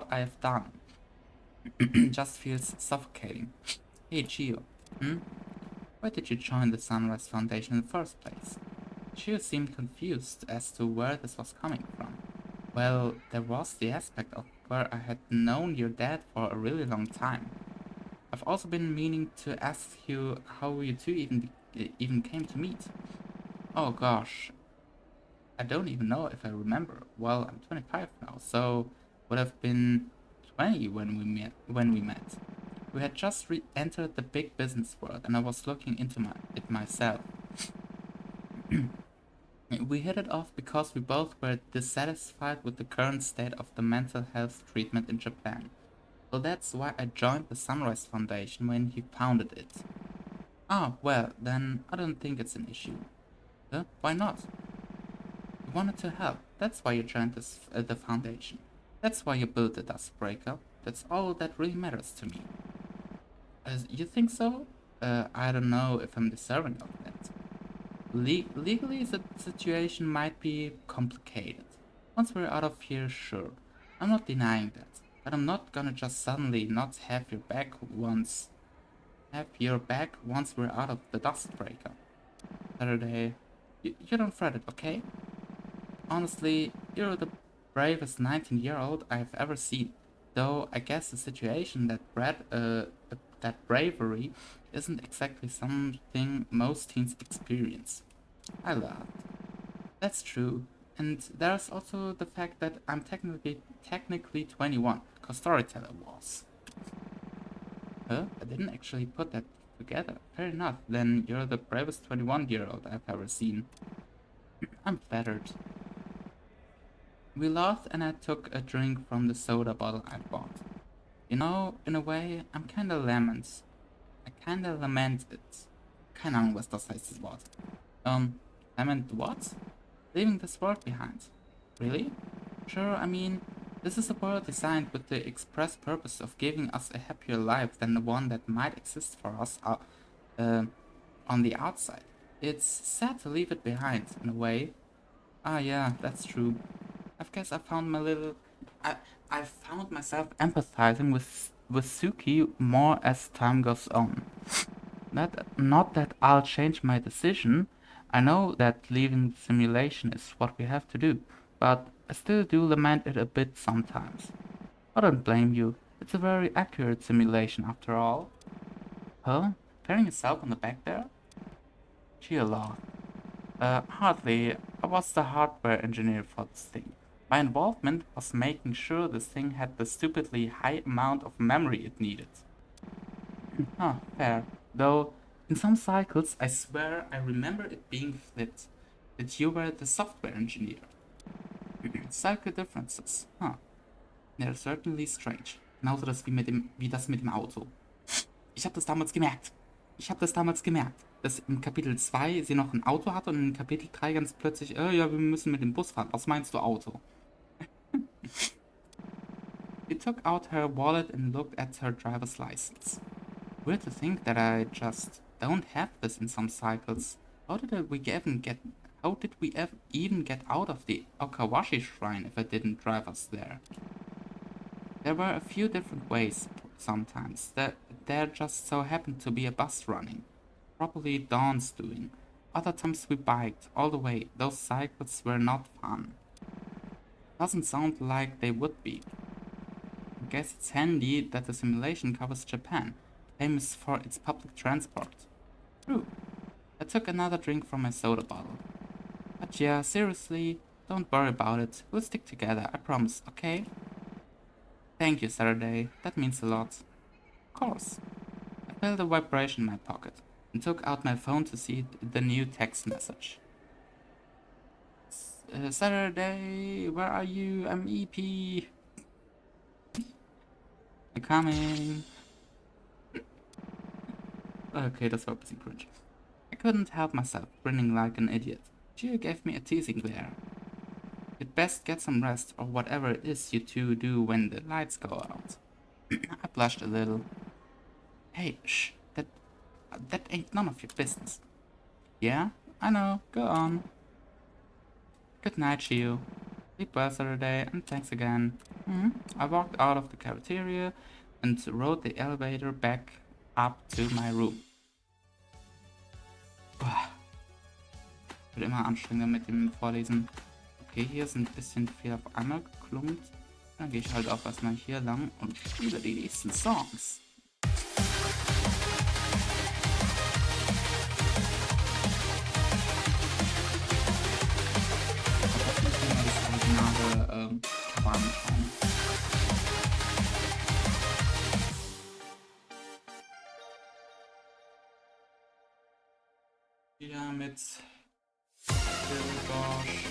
I have done. Just feels suffocating. Hey Gio, why did you join the Sunrise Foundation in the first place? Gio seemed confused as to where this was coming from. Well, there was the aspect of where I had known your dad for a really long time. I've also been meaning to ask you how you two even came to meet. Oh gosh, I don't even know if I remember. Well, I'm 25 now, so would have been 20 when we met. We had just entered the big business world, and I was looking into it myself. We hit it off because we both were dissatisfied with the current state of the mental health treatment in Japan. So that's why I joined the Sunrise Foundation when he founded it. Ah, well, then I don't think it's an issue. Huh? Why not? You wanted to help. That's why you joined the foundation. That's why you built the Dust Breaker. That's all that really matters to me. You think so? I don't know if I'm deserving of that. Legally, the situation might be complicated. Once we're out of here, sure. I'm not denying that. but I'm not gonna just suddenly not have your back once we're out of the dust breaker. Saturday, you don't fret it, okay? Honestly, you're the bravest 19-year-old I've ever seen. Though I guess the situation that bravery isn't exactly something most teens experience. I laughed. That's true. And there's also the fact that I'm technically 21, cause Storyteller was. Huh? I didn't actually put that together. Fair enough, then you're the bravest 21-year-old I've ever seen. I'm flattered. We laughed and I took a drink from the soda bottle I bought. You know, in a way, I kinda lament it. Keine Ahnung, was das heißt, das Wort. Lament what? Leaving this world behind. Really? Sure, I mean, this is a world designed with the express purpose of giving us a happier life than the one that might exist for us on the outside. It's sad to leave it behind, in a way. Ah, yeah, that's true. I guess I found myself empathizing with Suki more as time goes on. Not that I'll change my decision. I know that leaving the simulation is what we have to do, but I still do lament it a bit sometimes. I don't blame you. It's a very accurate simulation after all. Huh? Patting yourself on the back there? Gee, a lot. Hardly. I was the hardware engineer for this thing. My involvement was making sure this thing had the stupidly high amount of memory it needed. Huh, fair. Though, in some cycles, I swear I remember it being flipped. That you were the software engineer. Cycle differences. Huh. They're certainly strange. Genauso wie das mit dem Auto. Ich habe das damals gemerkt. Dass in Kapitel 2 sie noch ein Auto hatte und in Kapitel 3 ganz plötzlich, ja, wir müssen mit dem Bus fahren. Was meinst du, Auto? She took out her wallet and looked at her driver's license. Weird to think that I just don't have this in some cycles. How did we even get out of the Okawashi shrine if I didn't drive us there? There were a few different ways sometimes. There just so happened to be a bus running. Probably Dawn's doing. Other times we biked all the way. Those cycles were not fun. Doesn't sound like they would be. I guess it's handy that the simulation covers Japan, famous for its public transport. True. I took another drink from my soda bottle. But yeah, seriously, don't worry about it. We'll stick together, I promise, okay? Thank you, Saturday. That means a lot. Of course. I felt a vibration in my pocket and took out my phone to see the new text message. Saturday, where are you? I'm EP. I'm coming. Okay, das war ein bisschen cringe. I couldn't help myself, grinning like an idiot. Gio gave me a teasing glare. You'd best get some rest, or whatever it is you two do when the lights go out. I blushed a little. Hey, shh, that ain't none of your business. Yeah, I know, go on. Good night, Gio. Sleep well Saturday, and thanks again. I walked out of the cafeteria and rode the elevator back up to my room. Boah. Wird immer anstrengender mit dem Vorlesen. Okay, hier sind ein bisschen viel auf einmal geklungt. Dann gehe ich halt auch erstmal hier lang und spiele die nächsten Songs. Cover anschauen. Wieder mit Bosch.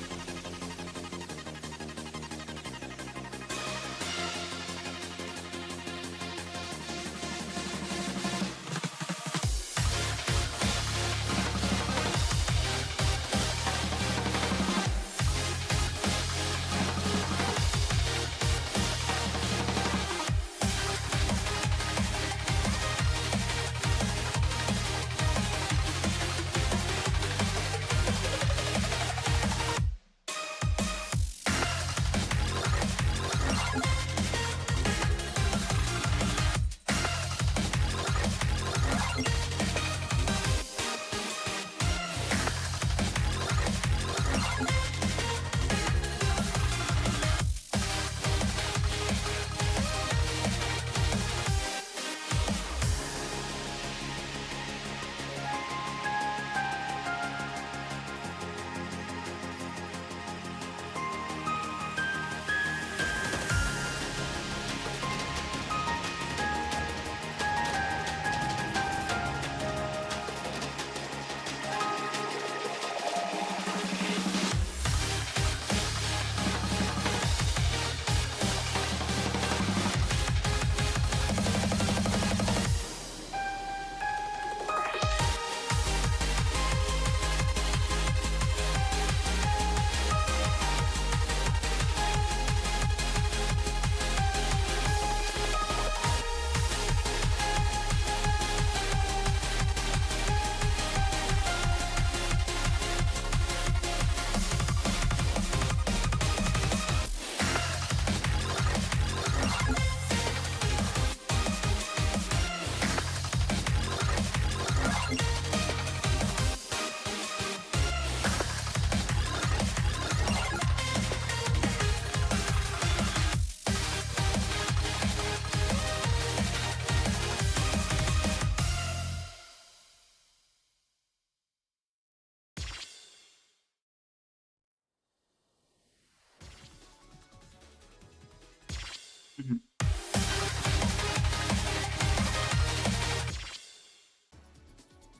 Mhm.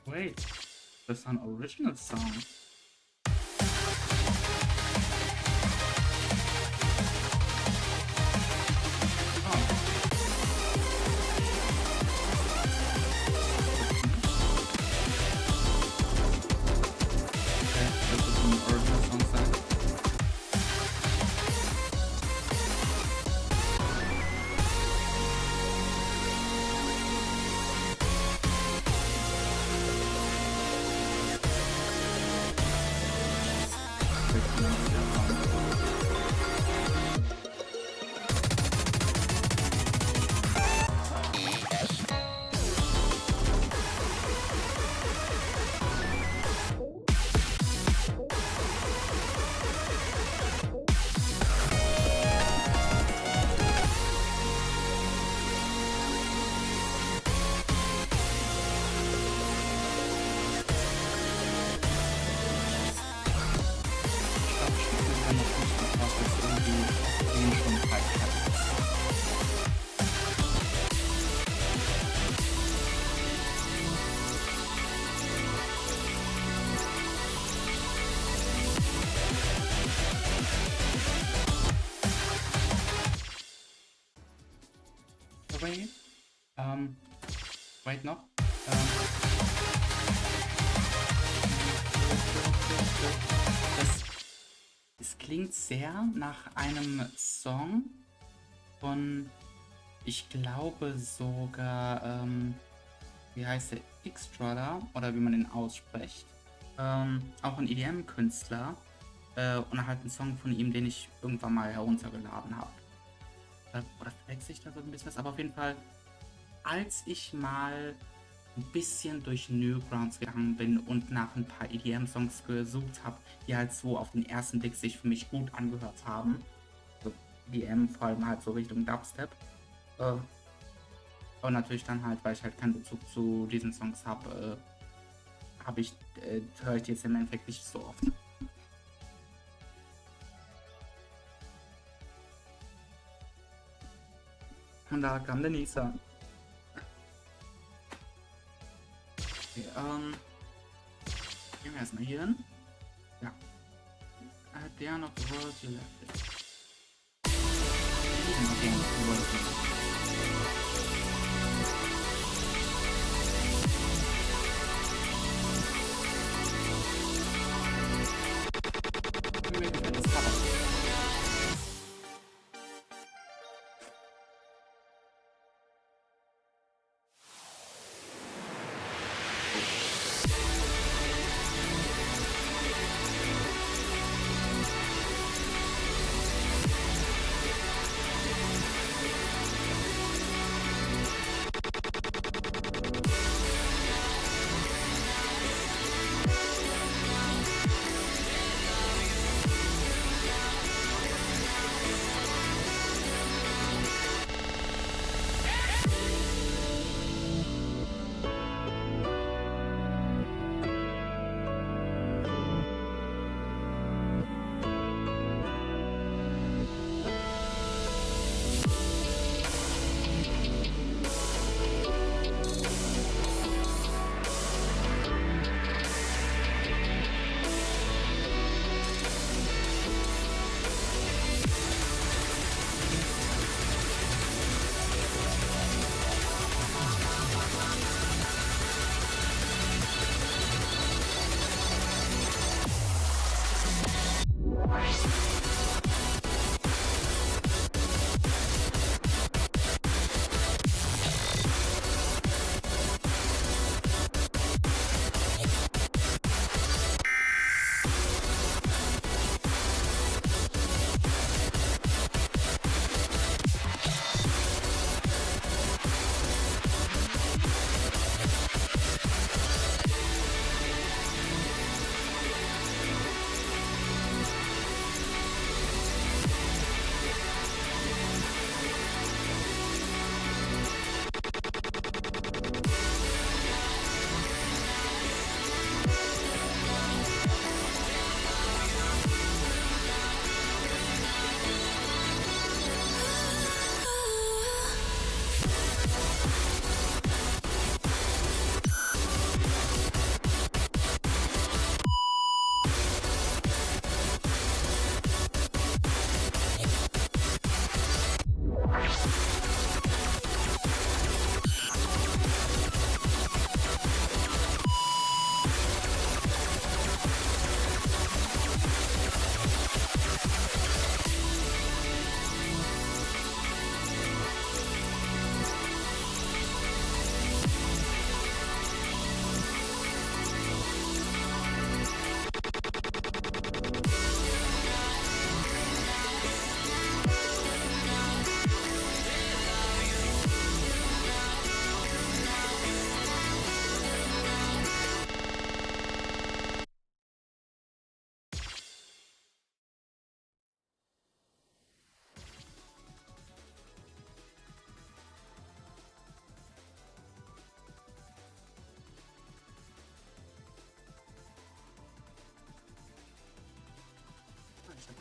Wait, that's an original song. Oh, okay, das ist ein original song sein. Ich bin auch sehr erfahren. Ich glaube, ich spiele sogar noch nicht, was jetzt irgendwie auf den schon preiswert ist. Wait, ähm, wait noch. Das, es klingt sehr nach einem Song von, ich glaube sogar, wie heißt der? X-Strutter oder wie man ihn ausspricht. Auch ein EDM-Künstler. Und halt ein Song von ihm, den ich irgendwann mal heruntergeladen habe. Oder verwechsel ich da so ein bisschen was? Aber auf jeden Fall, als ich mal ein bisschen durch Newgrounds gegangen bin und nach ein paar EDM-Songs gesucht habe, die halt so auf den ersten Blick sich für mich gut angehört haben. Also EDM, vor allem halt so Richtung Dubstep. Äh, und natürlich dann halt, weil ich halt keinen Bezug zu diesen Songs habe, höre ich die jetzt im Endeffekt nicht so oft. Und da kam der nächste. Okay, gehen wir erstmal hier hin. Ja. They are not the world you left it. They are not the world you left it. Mir gefällt das Cover.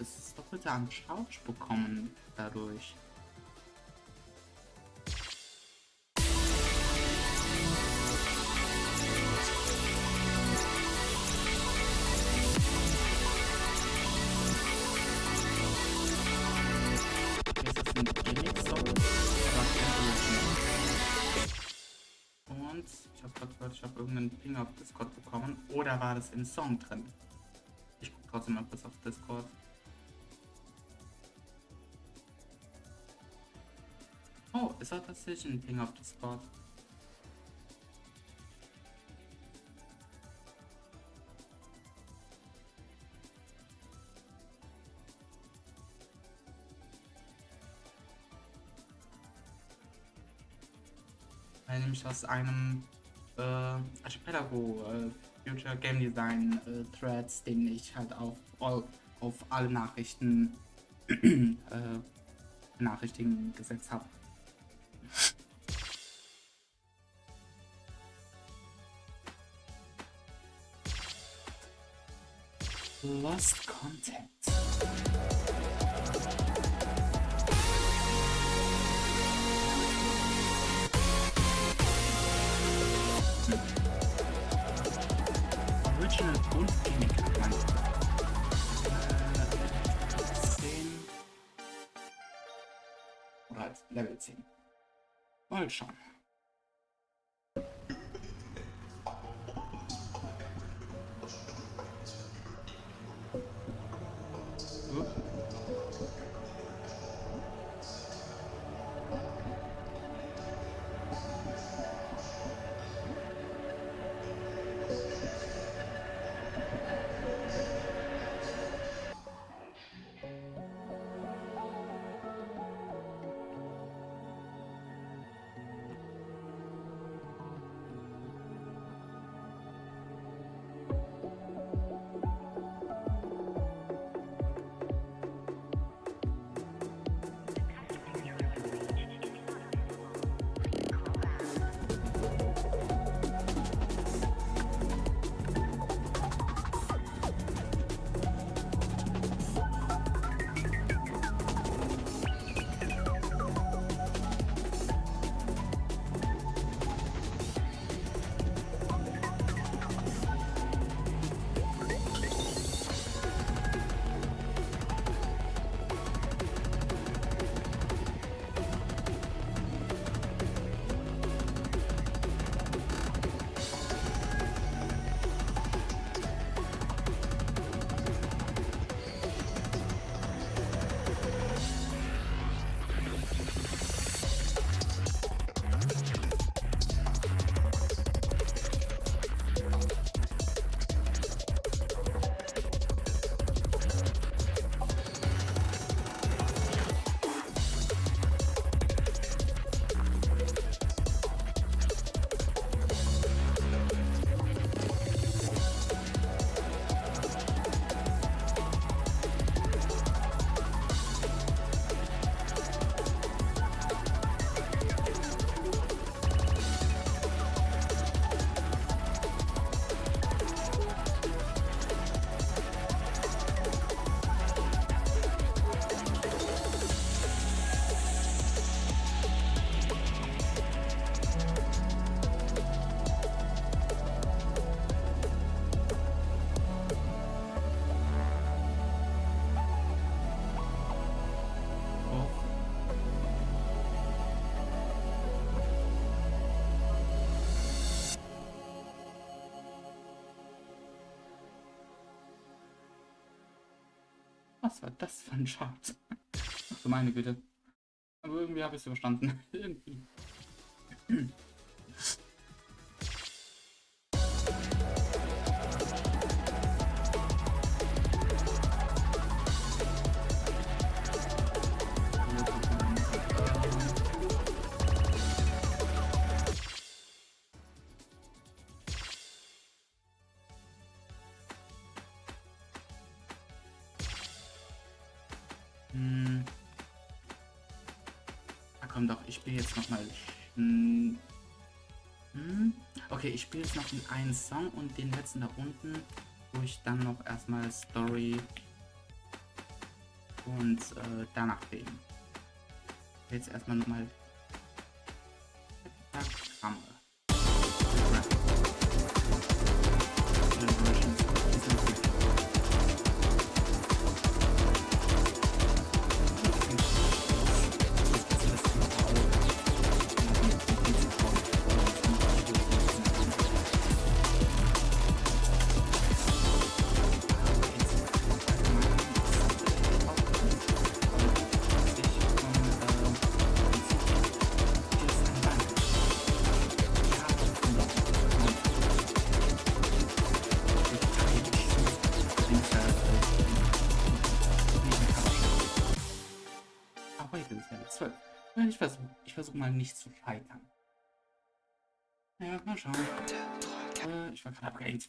das Doppelte an Couch bekommen dadurch. Ist das ein Remix-Song? Aber kein Original. Und ich habe gerade gehört, ich habe irgendeinen Ping auf Discord bekommen. Oder war das im Song drin? Ich gucke trotzdem mal kurz auf Discord. Oh, ist auch tatsächlich ein Ping auf Discord. Nämlich aus einem Archipelago Future Game Design Threads, den ich halt auf alle Nachrichten Nachrichten gesetzt habe. Lost Content. Original und Gimmick. 10 oder halt Level 10. Mal schauen. Was war das für ein Chart? Ach du meine Güte. Aber irgendwie habe ich es überstanden. Irgendwie. Ah, komm doch, ich spiele jetzt nochmal. Okay, ich spiele jetzt noch den einen Song und den letzten da unten, wo ich dann noch erstmal Story und danach wählen. Jetzt erstmal nochmal Heptagramme. Heute ist ja 12. Ich versuch mal nicht zu scheitern. Ja, mal schauen. Ich war gerade abgeaids.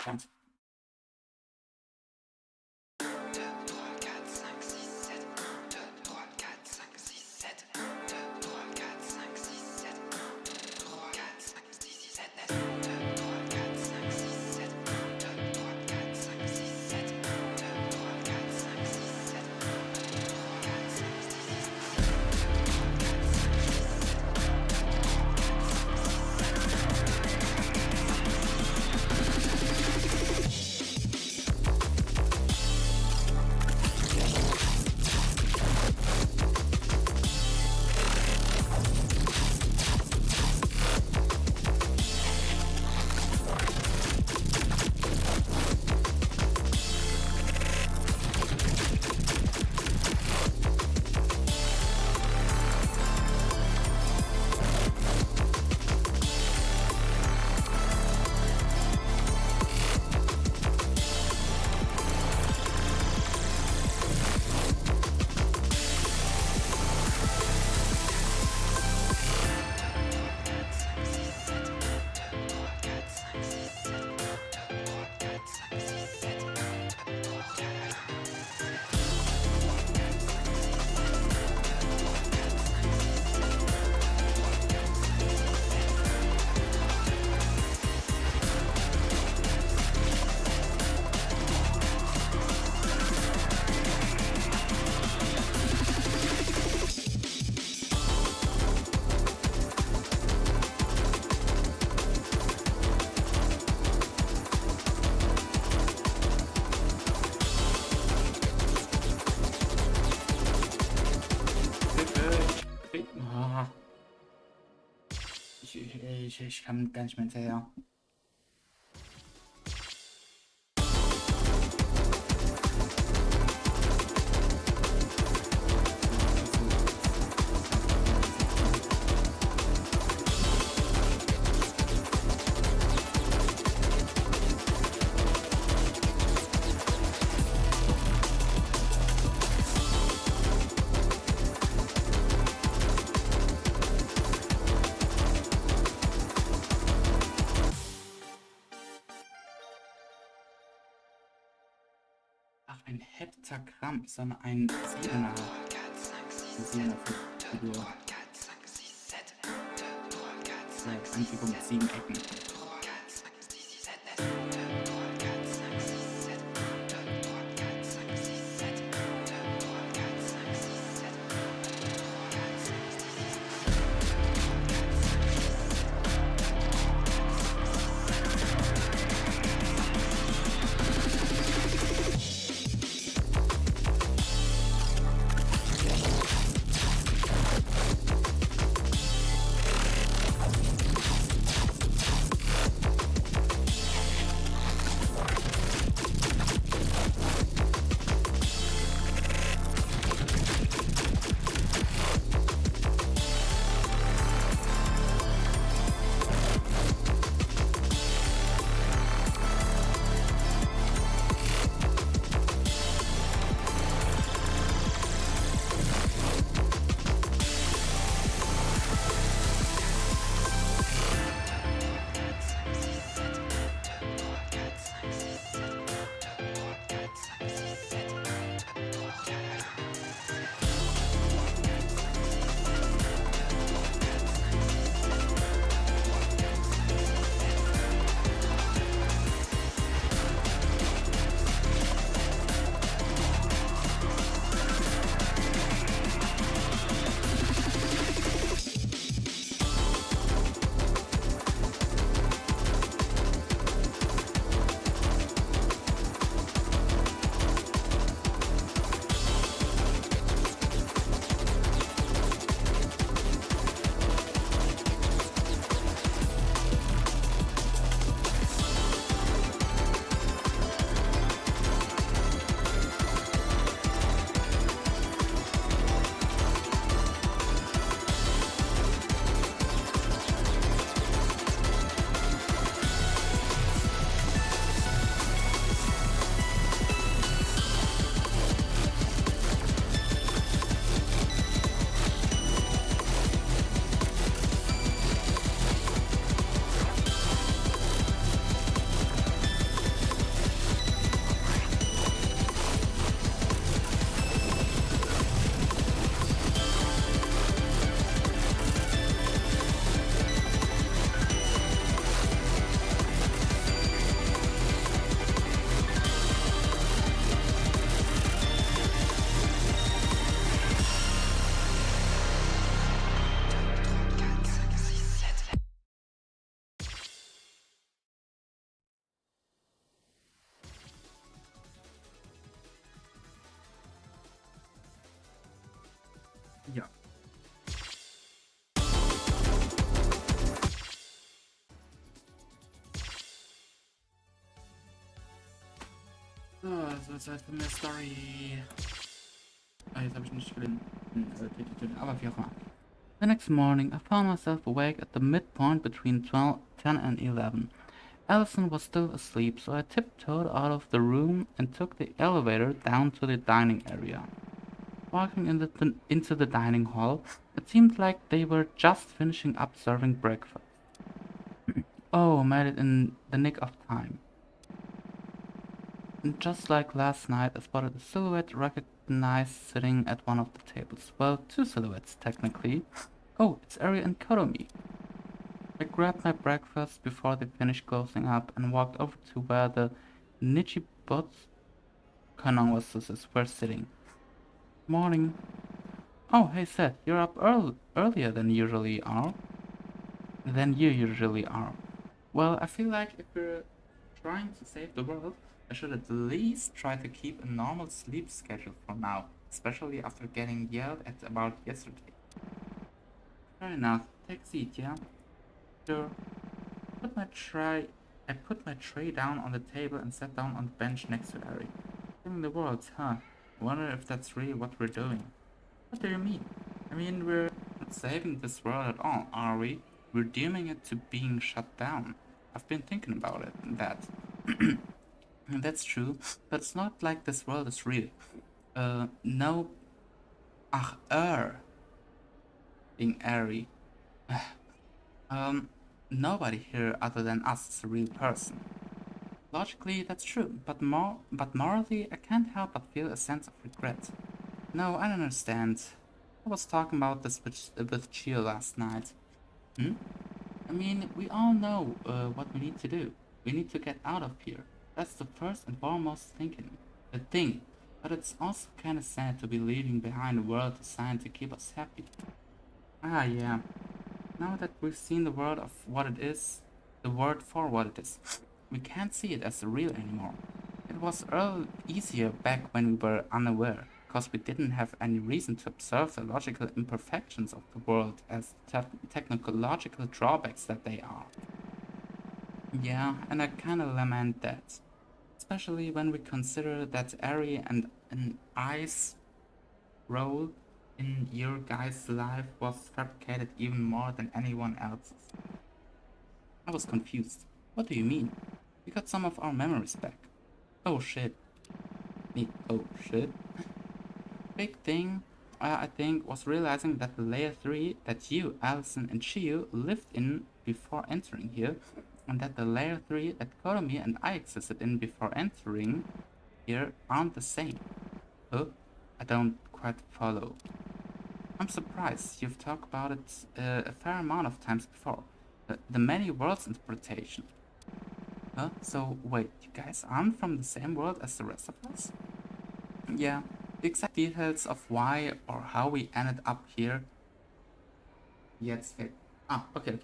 Ich kann gar nicht mehr hinterher. Ach, ein Heptagramm ist dann ein Siebener. Ein Siebener Figur. Eine Figur mit 7 Ecken. Zeit für mehr Story. Jetzt habe ich nicht gelesen. Aber wie auch immer. The next morning, I found myself awake at the midpoint between 10 and 11. Allison was still asleep, so I tiptoed out of the room and took the elevator down to the dining area. Walking into the dining hall, it seemed like they were just finishing up serving breakfast. Oh, made it in the nick of time. And just like last night, I spotted a silhouette recognized sitting at one of the tables. Well, two silhouettes, technically. Oh, it's Ari and Kotomi. I grabbed my breakfast before they finished closing up and walked over to where the Nichibot canvases were sitting. Morning. Oh, hey Seth, you're up earlier than you usually are. Well, I feel like if we're trying to save the world, I should at least try to keep a normal sleep schedule for now, especially after getting yelled at about yesterday. Fair enough. Take a seat, yeah? Sure. I put my tray down on the table and sat down on the bench next to Ari. Saving the world, huh? Wonder if that's really what we're doing. What do you mean? I mean, we're not saving this world at all, are we? We're dooming it to being shut down. I've been thinking about that. That's true, but it's not like this world is real. No, being Ari. Nobody here other than us is a real person. Logically, that's true, but morally, I can't help but feel a sense of regret. No, I don't understand. I was talking about this with Chio last night. Hmm? I mean, we all know what we need to do. We need to get out of here. That's the first and foremost thing. But it's also kind of sad to be leaving behind a world designed to keep us happy. Ah, yeah. Now that we've seen the world of what it is, the word for what it is, we can't see it as real anymore. It was easier back when we were unaware, because we didn't have any reason to observe the logical imperfections of the world as technological drawbacks that they are. Yeah, and I kinda lament that. Especially when we consider that Ari and an I's role in your guy's life was fabricated even more than anyone else's. I was confused. What do you mean? We got some of our memories back. Oh shit. Oh shit. Big thing, I think, was realizing that the layer 3 that you, Allison, and Chiyu lived in before entering here, and that the layer 3 that Kotomi and I existed in before entering here aren't the same. Huh? I don't quite follow. I'm surprised. You've talked about it a fair amount of times before. The many worlds interpretation. Huh? So, wait, you guys aren't from the same world as the rest of us? Yeah, the exact details of why or how we ended up here yet still. Okay.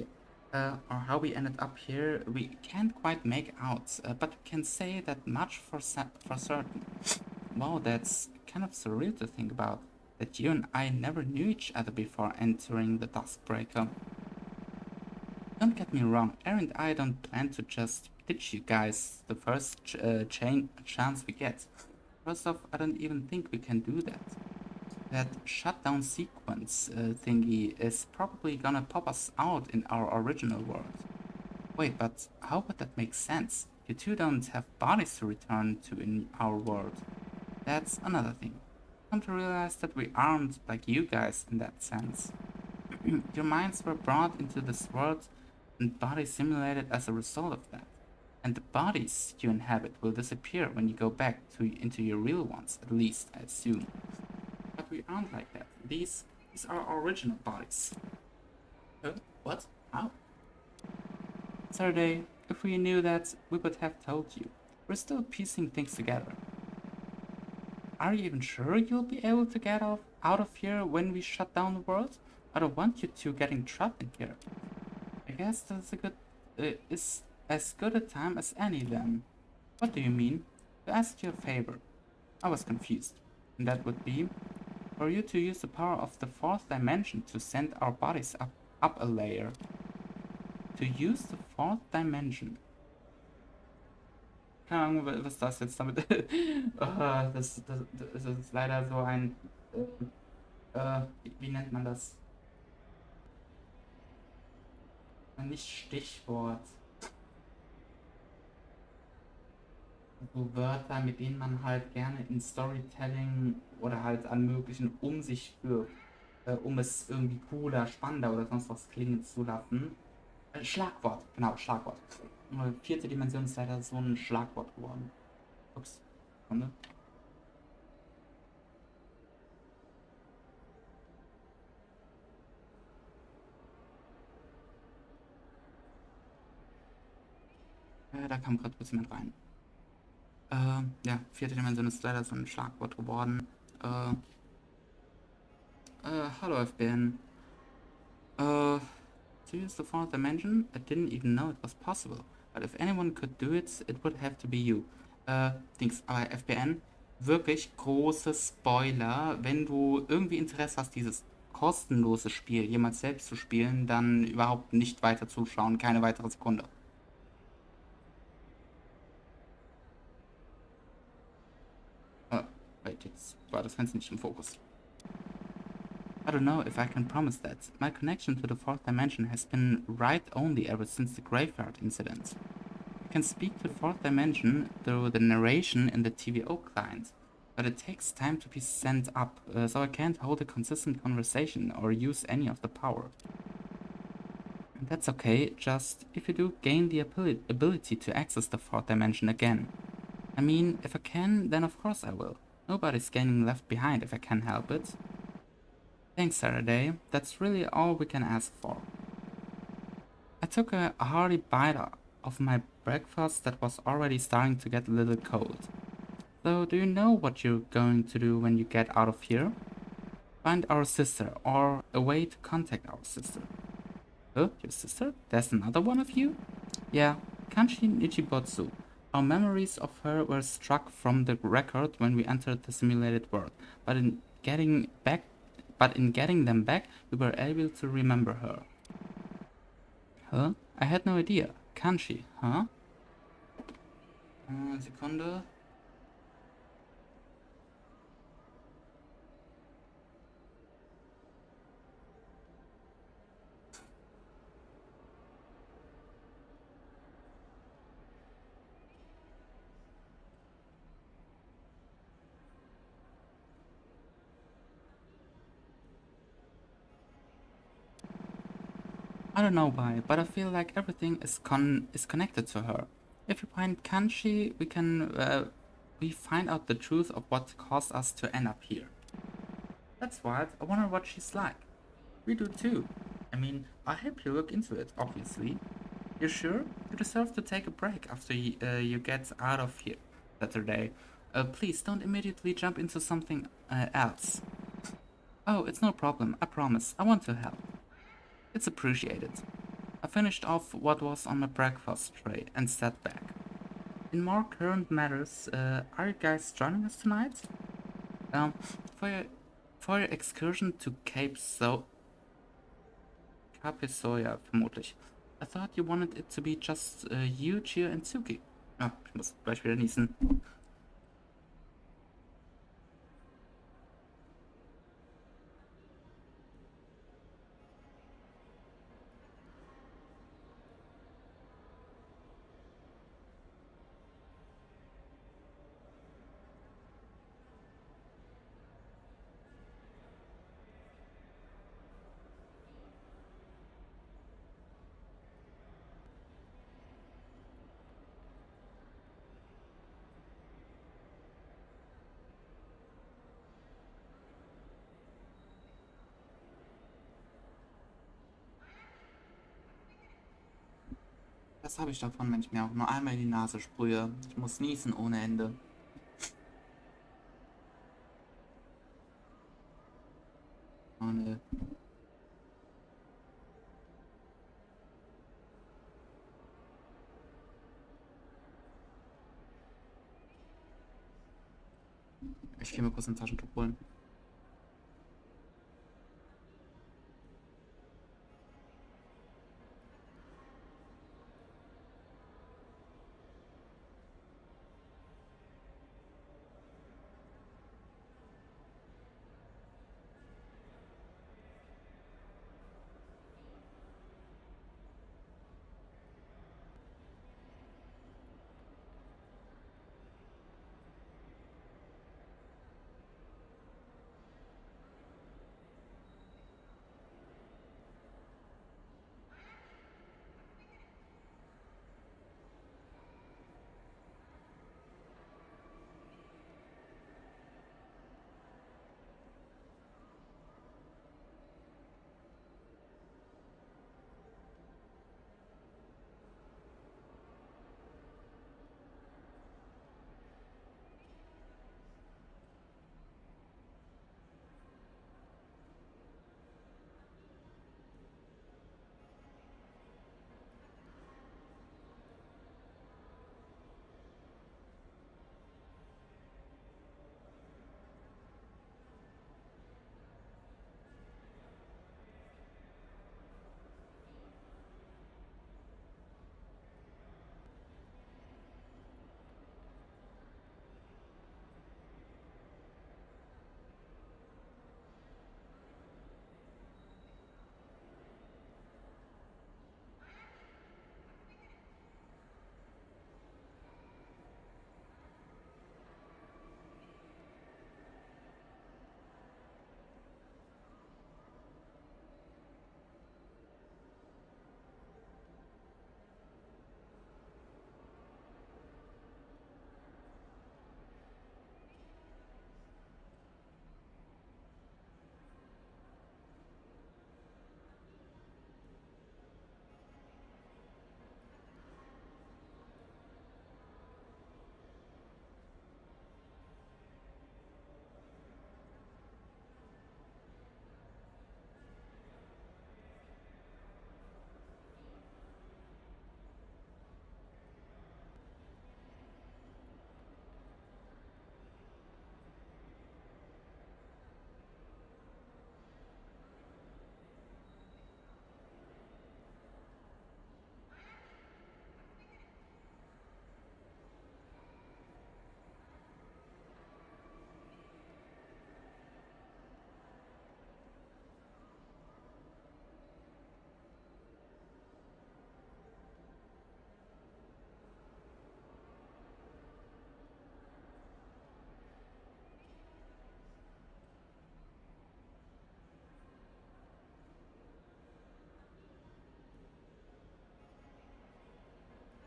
Or how we ended up here, we can't quite make out, but we can say that much for certain. Wow, that's kind of surreal to think about. That you and I never knew each other before entering the Duskbreaker. Don't get me wrong, Aaron and I don't plan to just ditch you guys the first chance we get. First off, I don't even think we can do that. That shutdown sequence thingy is probably gonna pop us out in our original world. Wait, but how would that make sense? You two don't have bodies to return to in our world. That's another thing. Come to realize that we aren't like you guys in that sense. Your minds were brought into this world and bodies simulated as a result of that. And the bodies you inhabit will disappear when you go back into your real ones, at least, I assume. But we aren't like that. These are our original bodies. What? How? Saturday, if we knew that, we would have told you. We're still piecing things together. Are you even sure you'll be able to get out of here when we shut down the world? I don't want you two getting trapped in here. I guess that's is as good a time as any then. What do you mean? To ask you a favor. I was confused. And that would be for you to use the power of the fourth dimension to send our bodies up a layer. To use the fourth dimension. keine Ahnung, was das jetzt damit. Das ist leider so ein. Wie nennt man das? Nicht Stichwort. So Wörter, mit denen man halt gerne in Storytelling oder halt an möglichen um sich wirft, um es irgendwie cooler, spannender oder sonst was klingen zu lassen. Schlagwort, genau, Schlagwort. Vierte Dimension ist leider so ein Schlagwort geworden. Ups. Sekunde. Da kam gerade kurz jemand rein. Ja, vierte Dimension ist leider so ein Schlagwort geworden. Äh, Hallo FBN. Uh, to use the fourth dimension, I didn't even know it was possible. But if anyone could do it, it would have to be you. Dings, aber FBN, wirklich große Spoiler. Wenn du irgendwie Interesse hast, dieses kostenlose Spiel jemals selbst zu spielen, dann überhaupt nicht weiter zuschauen, keine weitere Sekunde. Äh, wait, jetzt war das Fenster nicht im Fokus. I don't know if I can promise that. My connection to the fourth dimension has been right only ever since the graveyard incident. You can speak to the fourth dimension through the narration in the TVO client, but it takes time to be sent up, so I can't hold a consistent conversation or use any of the power. And that's okay, just if you do gain the ability to access the fourth dimension again. I mean, if I can, then of course I will. Nobody's getting left behind if I can help it. Thanks, Saturday. That's really all we can ask for. I took a hearty bite of my breakfast that was already starting to get a little cold. So, do you know what you're going to do when you get out of here? Find our sister, or a way to contact our sister. Huh? Your sister? There's another one of you? Yeah, Kanshi Nichibotsu. Our memories of her were struck from the record when we entered the simulated world, but in getting them back, we were able to remember her. Huh? I had no idea. Kanshi, huh? Sekunde. I don't know why, but I feel like everything is connected to her. If we find Kanshi, we find out the truth of what caused us to end up here. That's wild. I wonder what she's like. We do too. I mean, I'll help you look into it, obviously. You sure? You deserve to take a break after you get out of here Saturday. Please don't immediately jump into something else. Oh, it's no problem. I promise. I want to help. It's appreciated. I finished off what was on my breakfast tray and sat back. In more current matters, are you guys joining us tonight? Um, for your, for your excursion to Cape Soya, vermutlich. I thought you wanted it to be just you, Chio, and Tsuki. Ah, ich muss gleich wieder niesen. Was habe ich davon, wenn ich mir auch nur einmal in die Nase sprühe? Ich muss niesen ohne Ende. Oh ne. Ich gehe mal kurz ein Taschentuch holen.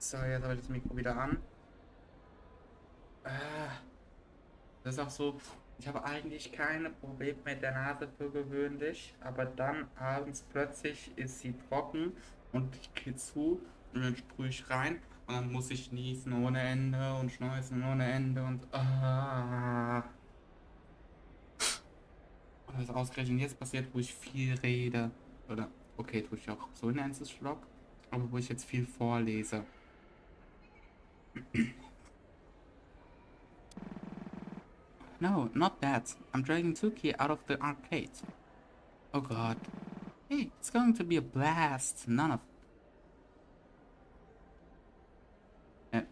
So, jetzt habe ich das Mikro wieder an. Das ist auch so, ich habe eigentlich keine Probleme mit der Nase für gewöhnlich, aber dann abends plötzlich ist sie trocken und ich gehe zu und dann sprühe ich rein und dann muss ich niesen ohne Ende und schneuzen ohne Ende und was ausgerechnet jetzt passiert, wo ich viel rede, oder okay, tue ich auch so in ein Vlog, aber wo ich jetzt viel vorlese. No, not that. I'm dragging Tuki out of the arcade. Oh god. Hey, it's going to be a blast. None of...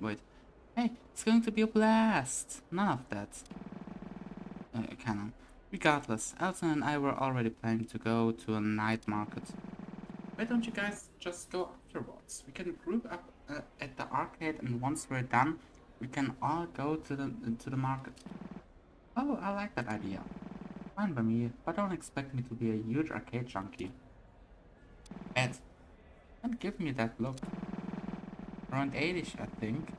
wait. Hey, it's going to be a blast. None of that. Canon. Regardless, Elton and I were already planning to go to a night market. Why don't you guys just go afterwards? We can group up at the arcade, and once we're done, we can all go to the market. Oh, I like that idea. Fine by me, but don't expect me to be a huge arcade junkie. Ed, don't give me that look. Around 80ish, I think.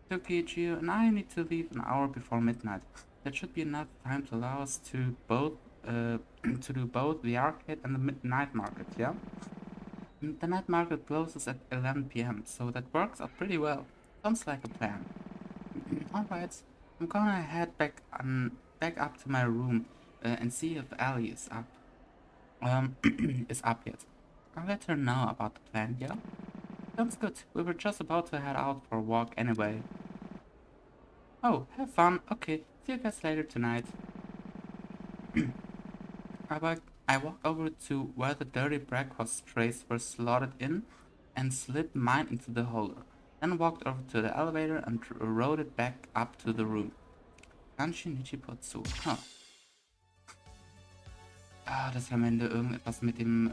Toki, Gio, and I need to leave an hour before midnight. That should be enough time to allow us to both to do both the arcade and the midnight market, yeah? The night market closes at 11 p.m., so that works out pretty well. Sounds like a plan. Alright, I'm gonna head back up to my room and see if Ellie is up. Is up yet. I'll let her know about the plan, yeah? Sounds good. We were just about to head out for a walk anyway. Oh, have fun. Okay, see you guys later tonight. I walked over to where the dirty breakfast trays were slotted in and slipped mine into the holder. Then walked over to the elevator and rode it back up to the room. Kanshi Nichipotsu. Huh. Ah, das hat am Ende irgendetwas mit dem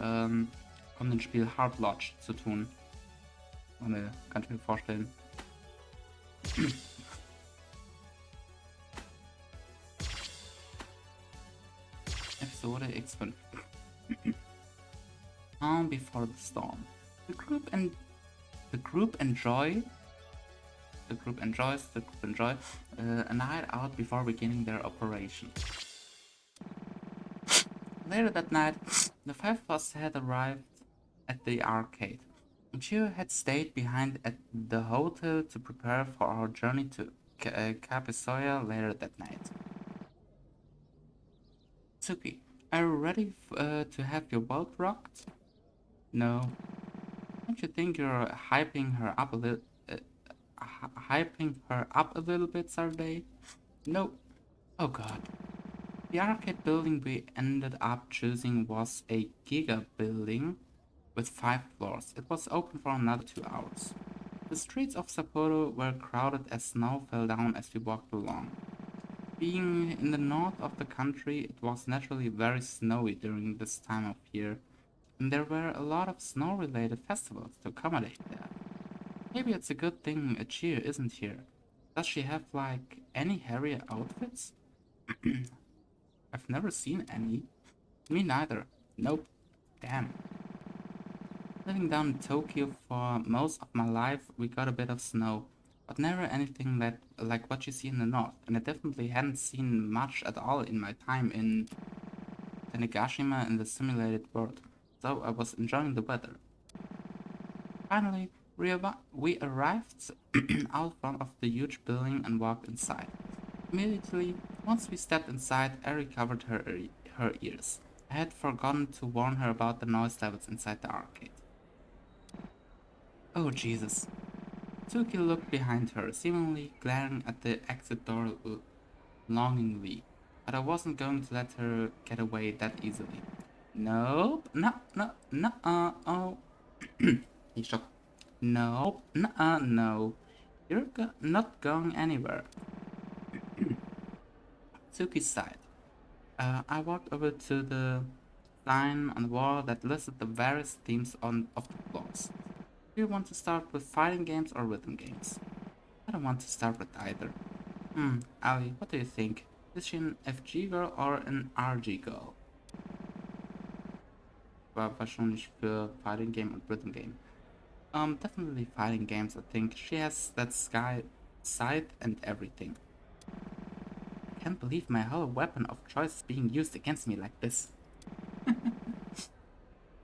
kommenden Spiel Hard Lodge zu tun. Oh ne, kann ich mir vorstellen. Episode X5. Calm before the storm. The group enjoys a night out before beginning their operation. Later that night, the five of us had arrived at the arcade. Chio had stayed behind at the hotel to prepare for our journey to Kapisoya later that night. Tsuki, are you ready to have your boat rocked? No. Don't you think you're hyping her up a little bit, Saturday? No. Oh god. The arcade building we ended up choosing was a giga building with 5 floors. It was open for another 2 hours. The streets of Sapporo were crowded as snow fell down as we walked along. Being in the north of the country, it was naturally very snowy during this time of year, and there were a lot of snow-related festivals to accommodate that. Maybe it's a good thing Achio isn't here. Does she have, like, any hairy outfits? I've never seen any. Me neither. Nope. Damn. Living down in Tokyo for most of my life, we got a bit of snow, but never anything like what you see in the north, and I definitely hadn't seen much at all in my time in Tanegashima in the simulated world, so I was enjoying the weather. Finally, we arrived out front of the huge building and walked inside. Immediately, once we stepped inside, Eri covered her ears. I had forgotten to warn her about the noise levels inside the arcade. Oh Jesus. Tsuki looked behind her, seemingly glaring at the exit door longingly, but I wasn't going to let her get away that easily. Nope, oh. He shocked. Nope, no. You're not going anywhere. Tsuki sighed. I walked over to the sign on the wall that listed the various themes of the floors. Do you want to start with fighting games or rhythm games? I don't want to start with either. Ali, what do you think? Is she an FG girl or an RG girl? War wahrscheinlich für Fighting Game und Rhythm Game. Definitely fighting games, I think. She has that sky side and everything. I can't believe my whole weapon of choice is being used against me like this.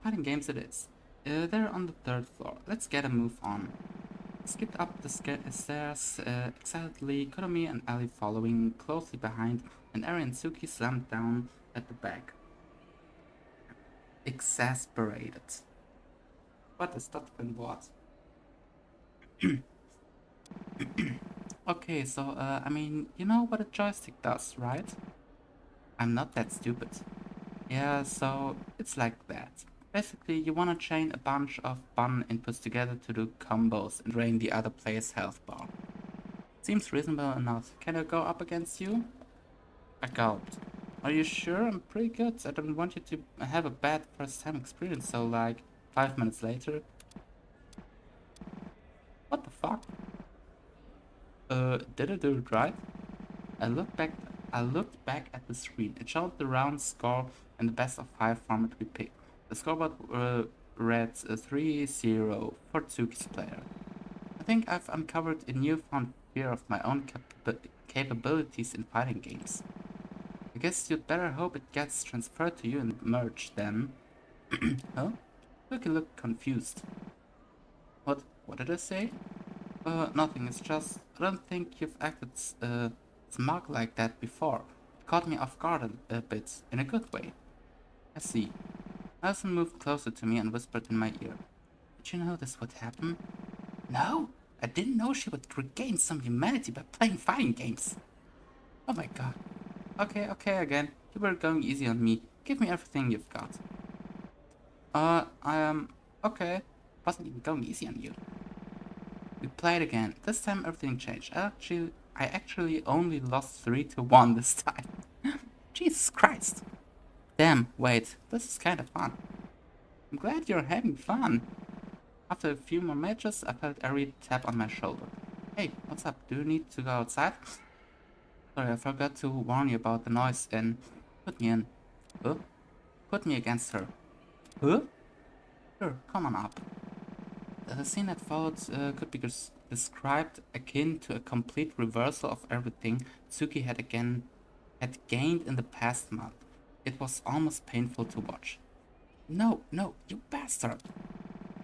Fighting games it is. They're on the third floor. Let's get a move on. Skipped up the stairs excitedly, Kotomi and Ali following closely behind, and Eri and Suki slammed down at the back. Exasperated. What is that even what? Okay, so, I mean, you know what a joystick does, right? I'm not that stupid. Yeah, so it's like that. Basically, you wanna chain a bunch of button inputs together to do combos and drain the other player's health bar. Seems reasonable enough. Can I go up against you? I gulped. Are you sure? I'm pretty good. I don't want you to have a bad first time experience, so like 5 minutes later. What the fuck? Did I do it right? I looked back I looked back at the screen. It showed the round score and the best of 5 format we picked. The scoreboard read 3-0 for Tsuki's player. I think I've uncovered a newfound fear of my own capabilities in fighting games. I guess you'd better hope it gets transferred to you in merge then. Huh? Tsuki looked confused. What did I say? Nothing. It's just I don't think you've acted smug like that before. It caught me off guard a bit, in a good way. I see. Alison moved closer to me and whispered in my ear. Did you know this would happen? No, I didn't know she would regain some humanity by playing fighting games. Oh my god. Okay, again. You were going easy on me. Give me everything you've got. I am okay. Wasn't even going easy on you. We played again. This time everything changed. I actually only lost 3-1 this time. Jesus Christ. Damn, wait, this is kind of fun. I'm glad you're having fun. After a few more matches, I felt Ari tap on my shoulder. Hey, what's up? Do you need to go outside? Sorry, I forgot to warn you about the noise and put me in. Huh? Put me against her. Huh? Sure, come on up. The scene that followed could be described akin to a complete reversal of everything Tsuki had gained in the past month. It was almost painful to watch. No, you bastard!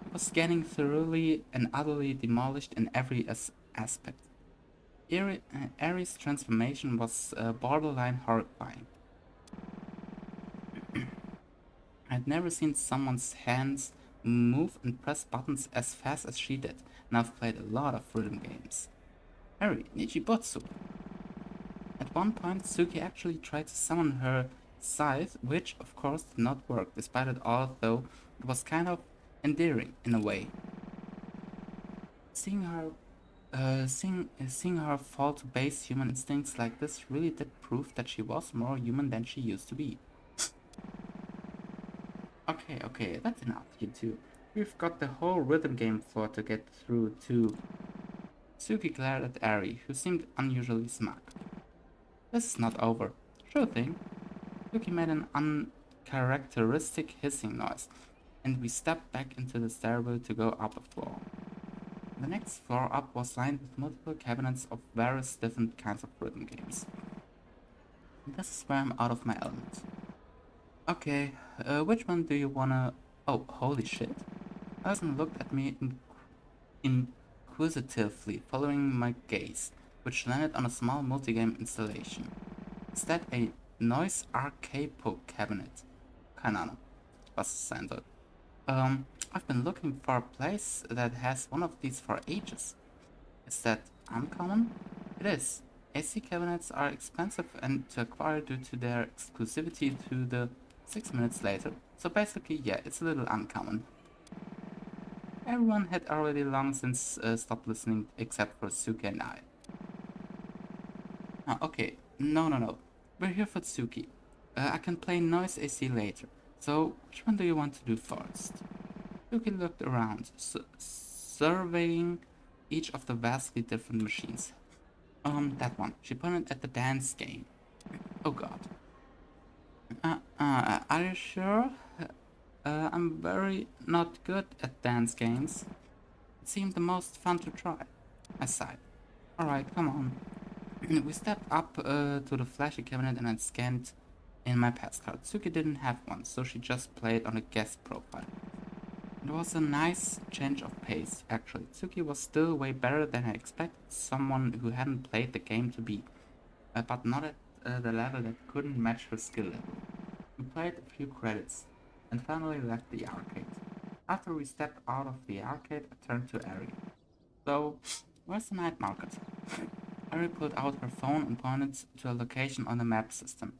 It was getting thoroughly and utterly demolished in every aspect. Ari's transformation was borderline horrifying. I'd never seen someone's hands move and press buttons as fast as she did, and I've played a lot of rhythm games. Harry, Nichibotsu. At one point, Suki actually tried to summon her scythe, which of course did not work, despite it all, though it was kind of endearing in a way. Seeing her seeing her fall to base human instincts like this really did prove that she was more human than she used to be. Okay, that's enough, you two. We've got the whole rhythm game floor to get through, too. Suki glared at Ari, who seemed unusually smug. This is not over. Sure thing. Suki made an uncharacteristic hissing noise, and we stepped back into the stairwell to go up a floor. The next floor up was lined with multiple cabinets of various different kinds of rhythm games. And this is where I'm out of my element. Okay, which one do you wanna... Oh, holy shit. Alison looked at me inquisitively, following my gaze, which landed on a small multi-game installation. Is that a noise arcapo cabinet? Keine Ahnung, was es sein soll. I've been looking for a place that has one of these for ages. Is that uncommon? It is. AC cabinets are expensive and to acquire due to their exclusivity to the 6 minutes later. So basically, yeah, it's a little uncommon. Everyone had already long since stopped listening except for Suki and I. Okay, no. We're here for Tsuki. I can play noise AC later. So, which one do you want to do first? Suki looked around, surveying each of the vastly different machines. That one. She pointed at the dance game. Oh god. Are you sure? I'm very not good at dance games. seemed the most fun to try. I sighed. Alright, come on. We stepped up to the flashy cabinet and I scanned in my pass card. Suki didn't have one, so she just played on a guest profile. It was a nice change of pace, actually. Suki was still way better than I expected someone who hadn't played the game to be, but not at the level that couldn't match her skill level. We played a few credits, and finally left the arcade. After we stepped out of the arcade, I turned to Ari. So, where's the night market? Ari pulled out her phone and pointed to a location on the map system.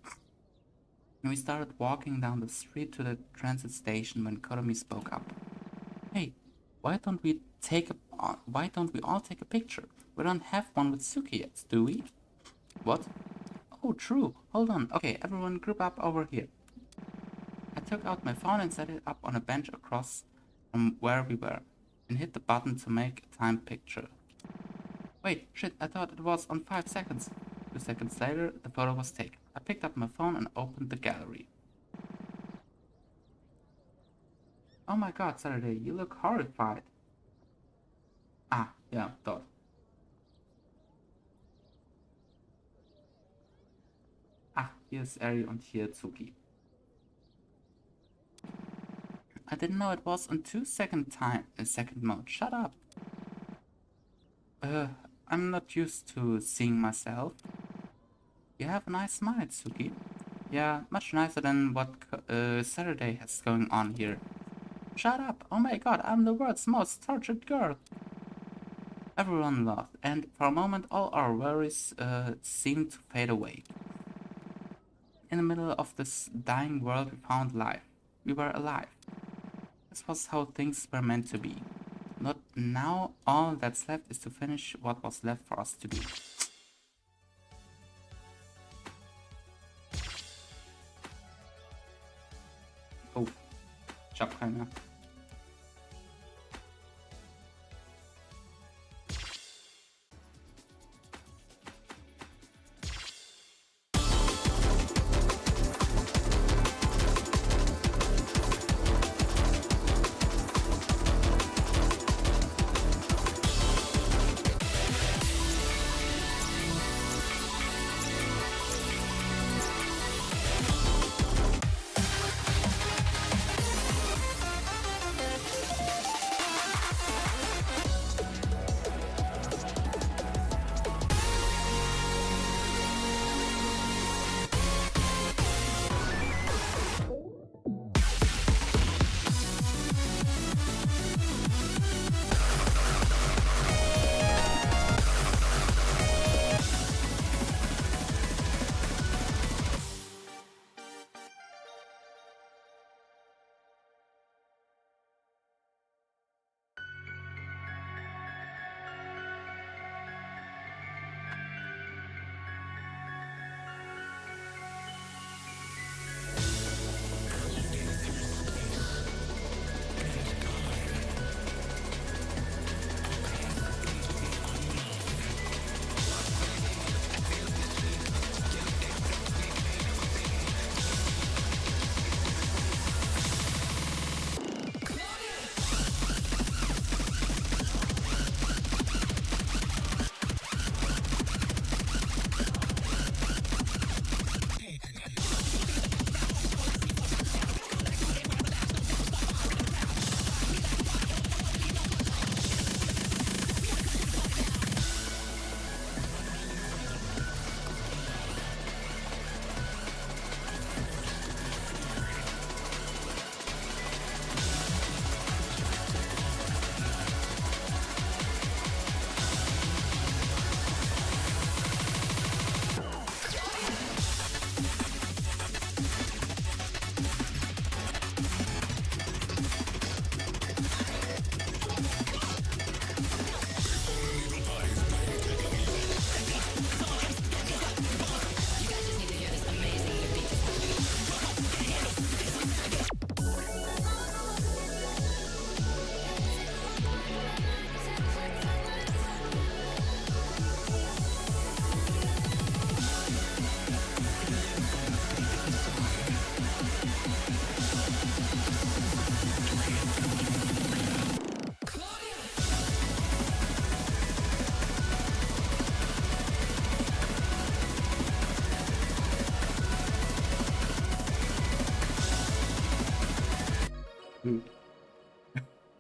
We started walking down the street to the transit station when Kotomi spoke up. Hey, why don't we all take a picture? We don't have one with Suki yet, do we? What? Oh, true. Hold on. Okay, everyone group up over here. I took out my phone and set it up on a bench across from where we were, and hit the button to make a timed picture. Wait, shit, I thought it was on 5 seconds. 2 seconds later, the photo was taken. I picked up my phone and opened the gallery. Oh my god, Saturday, you look horrified. Ah, yeah, thought. Ah, here's Ari and here's Tsuki. I didn't know it was on 2-second second mode. Shut up. I'm not used to seeing myself. You have a nice smile, Tsuki. Yeah, much nicer than what Saturday has going on here. Shut up! Oh my god, I'm the world's most tortured girl! Everyone laughed, and for a moment all our worries seemed to fade away. In the middle of this dying world we found life. We were alive. This was how things were meant to be. Not now, all that's left is to finish what was left for us to do. Oh, ich hab keine.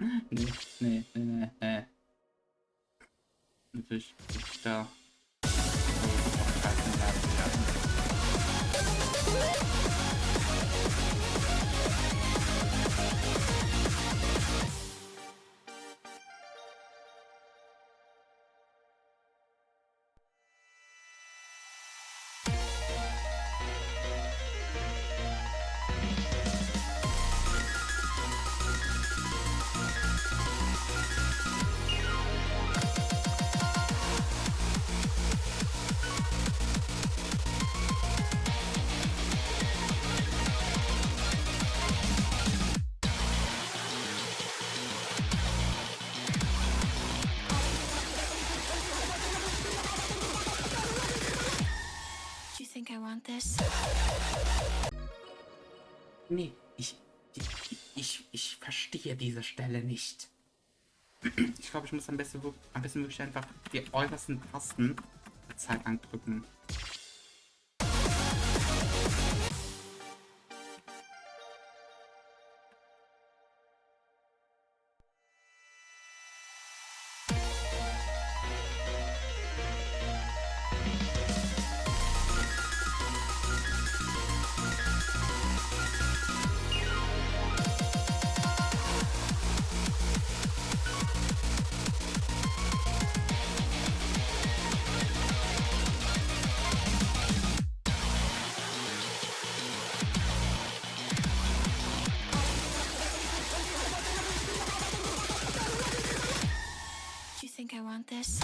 Nee, nee, nee, nee, nee. Natürlich da. Do you think I want this? Nee, ich verstehe diese Stelle nicht. Ich glaube, ich muss am besten wirklich einfach die äußersten Tasten der Zeit drücken. Do you think I want this?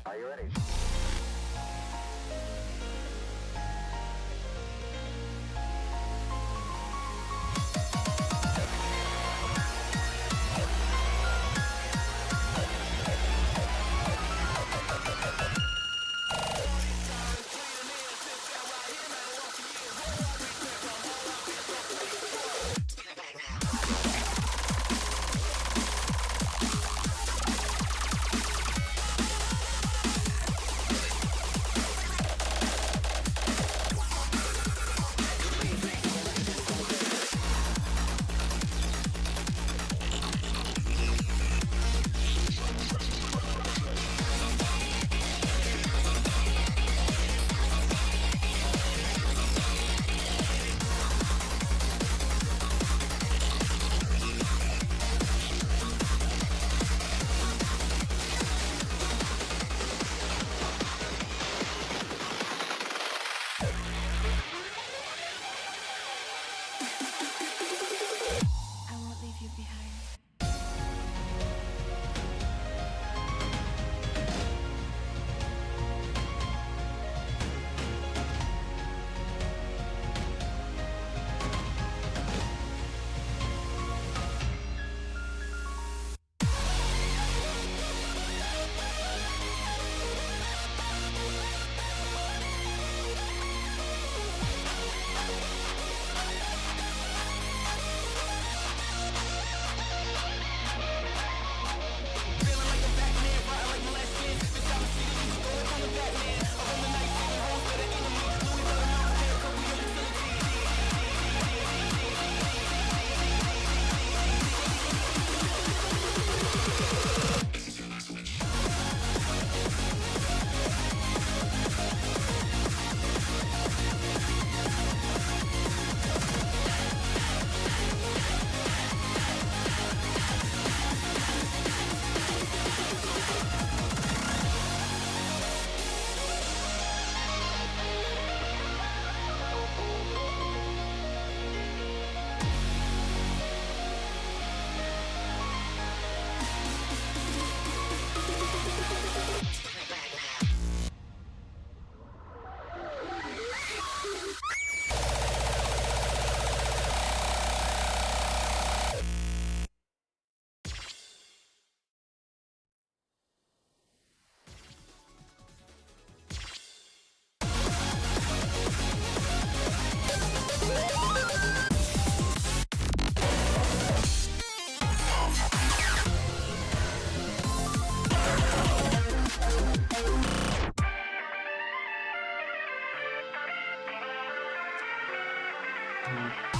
Are you ready? Ja.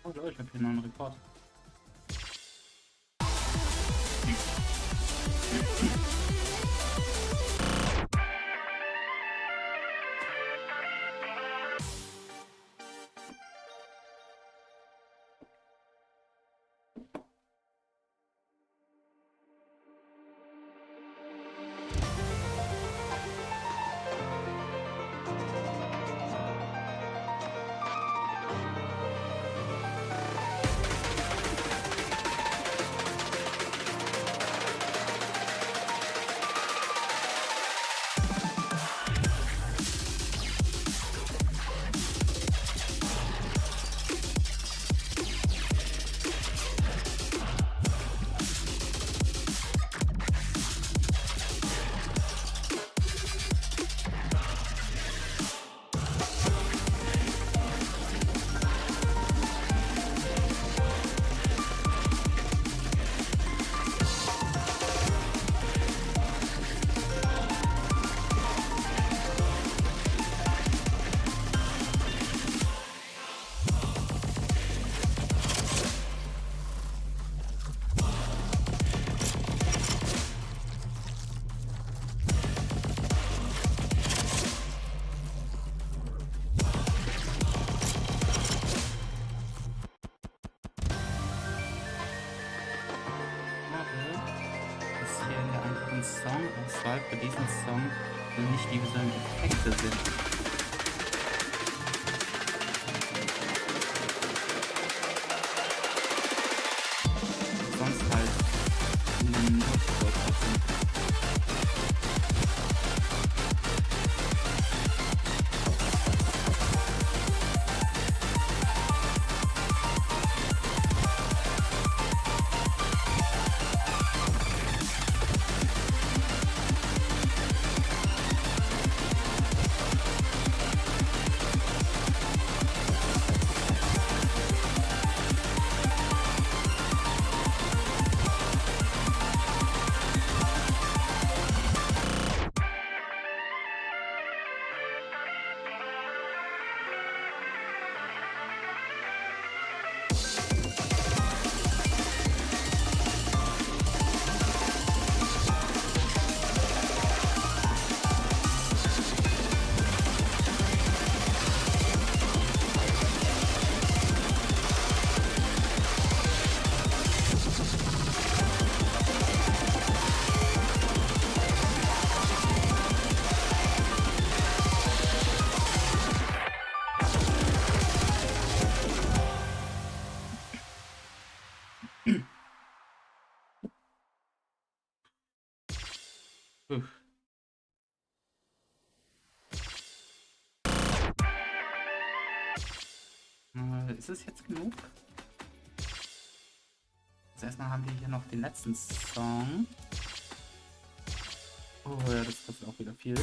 Oh Leute, ich habe hier noch einen Rekord. Dass hier in der einfachen Songauswahl für diesen Song nicht die visuellen Effekte sind. Sonst halt nur Puh. Ist es jetzt genug? Also erstmal haben wir hier noch den letzten Song. Oh ja, das kostet auch wieder viel.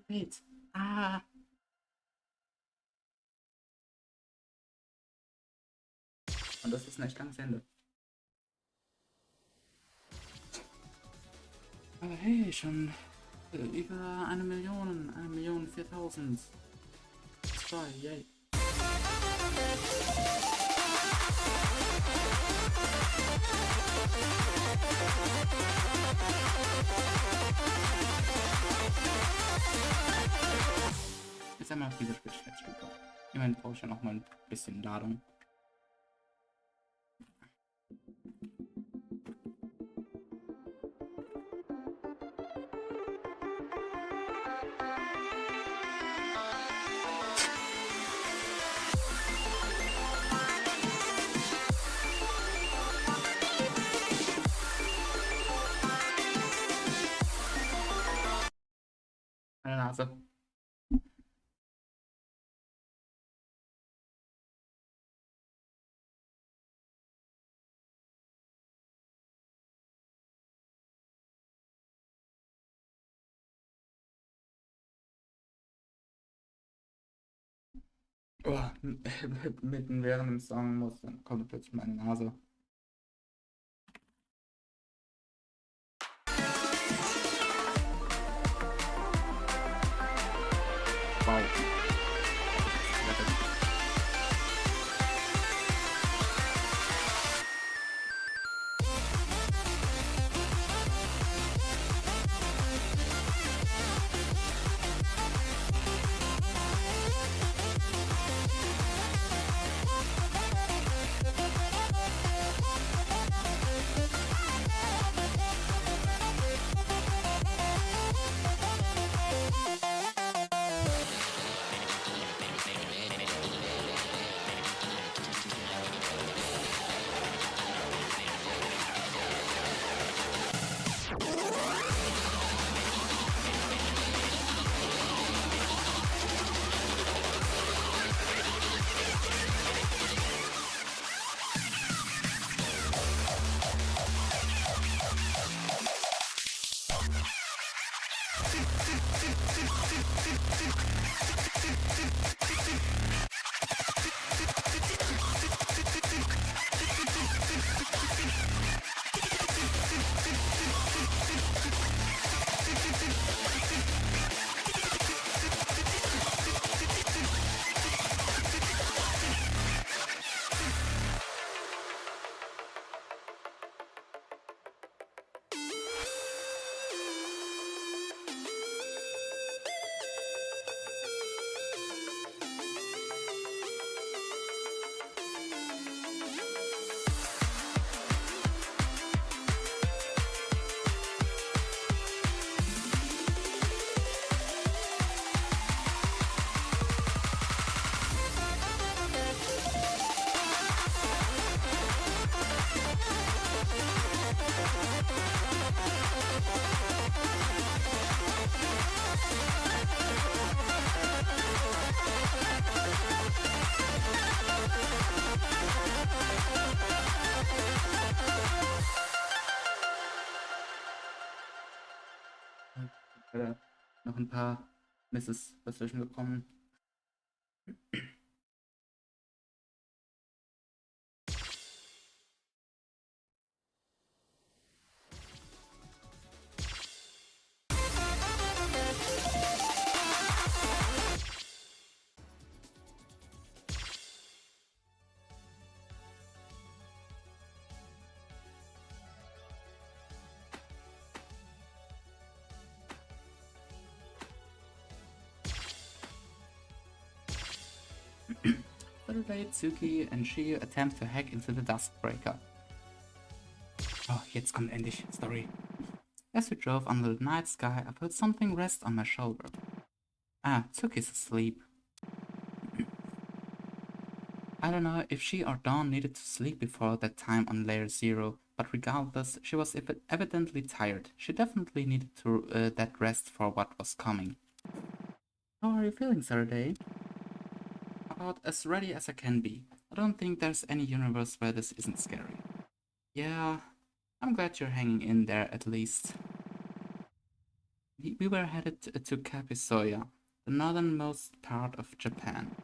Wait. Ah. Und das ist ein echt langes Ende. Aber hey, schon über 1.000.000, 1.004.000. Zwei, yay. Jetzt einmal auf diese Geschwindigkeit. Immerhin brauche ich ja noch mal ein bisschen Ladung. Meine Nase. Oh, mitten während dem Song dann kommt plötzlich meine Nase. Wow. Noch ein paar Misses dazwischen gekommen. Saturday, Tsuki and Shio attempt to hack into the Duskbreaker. Oh, jetzt kommt endlich Story. As we drove under the night sky, I felt something rest on my shoulder. Ah, Tsuki's asleep. I don't know if she or Dawn needed to sleep before that time on Layer 0, but regardless, she was evidently tired. She definitely needed that rest for what was coming. How are you feeling, Saturday? About as ready as I can be. I don't think there's any universe where this isn't scary. Yeah, I'm glad you're hanging in there at least. We were headed to Kapisoya, the northernmost part of Japan.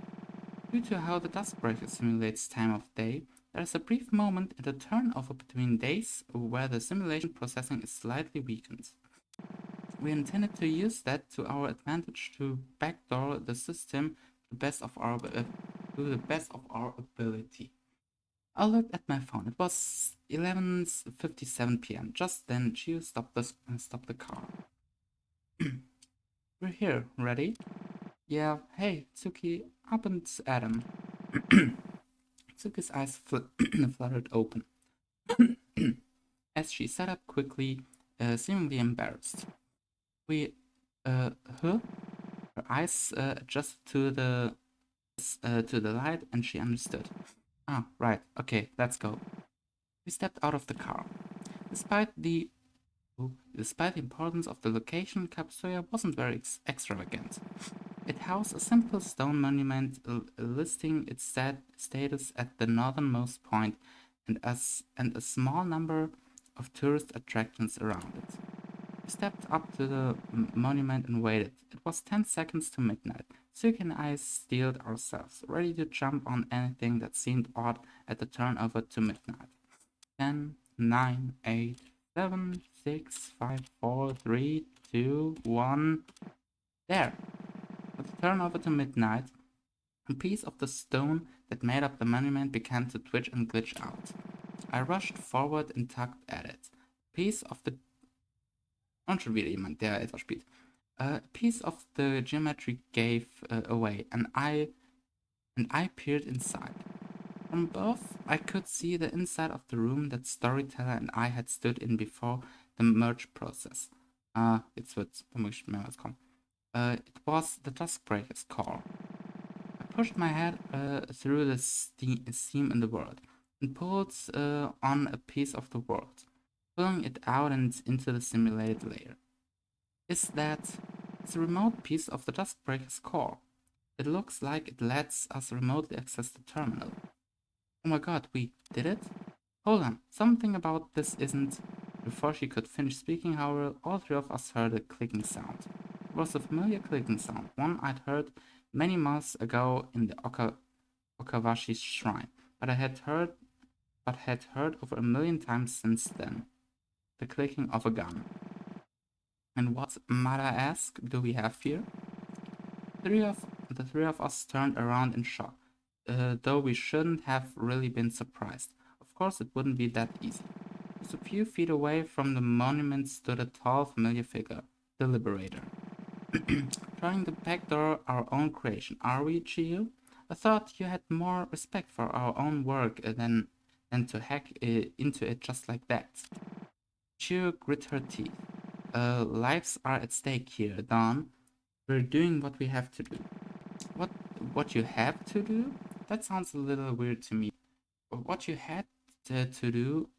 Due to how the Duskbreaker simulates time of day, there is a brief moment in the turnover between days where the simulation processing is slightly weakened. We intended to use that to our advantage to backdoor the system to the best of our ability. I looked at my phone. It was 11:57 p.m. Just then, Gio stopped the car. We're here. Ready? Yeah. Hey, Tsuki, up and Adam. Tsuki's eyes fluttered open as she sat up quickly, seemingly embarrassed. We, huh? Her eyes adjusted to the light, and she understood. Ah, right. Okay, let's go. We stepped out of the car. Despite the importance of the location, Kapsoya wasn't very extravagant. It housed a simple stone monument listing its status at the northernmost point and a small number of tourist attractions around it. We stepped up to the monument and waited. It was 10 seconds to midnight. Suki and I steeled ourselves, ready to jump on anything that seemed odd at the turnover to midnight. 10, 9, 8, 7, 6, 5, 4, 3, 2, 1. There! At the turnover to midnight, a piece of the stone that made up the monument began to twitch and glitch out. I rushed forward and tugged at it. A piece of the... Und schon wieder jemand, der etwas spielt. A piece of the geometry gave away, and I peered inside. From above, I could see the inside of the room that Storyteller and I had stood in before the merge process. Jetzt wird's vermutlich mehrmals kommen. It was the Duskbreaker's core. I pushed my head through the seam in the world and pulled on a piece of the world, pulling it out and into the simulated layer. It's a remote piece of the Duskbreaker's core. It looks like it lets us remotely access the terminal. Oh my god, we did it? Hold on, something about this isn't... Before she could finish speaking, however, all three of us heard a clicking sound. It was a familiar clicking sound, one I'd heard many months ago in the Okawashi's shrine, but had heard over a million times since then. The clicking of a gun. And what, might I ask, do we have here? The three of us turned around in shock, though we shouldn't have really been surprised. Of course, it wouldn't be that easy. Just a few feet away from the monument stood a tall, familiar figure, the Liberator. Trying to backdoor our own creation, are we, Chiyu? I thought you had more respect for our own work than to hack into it just like that. Chiyu grit her teeth. Lives are at stake here, Dawn. We're doing what we have to do. What you have to do? That sounds a little weird to me. What you had to do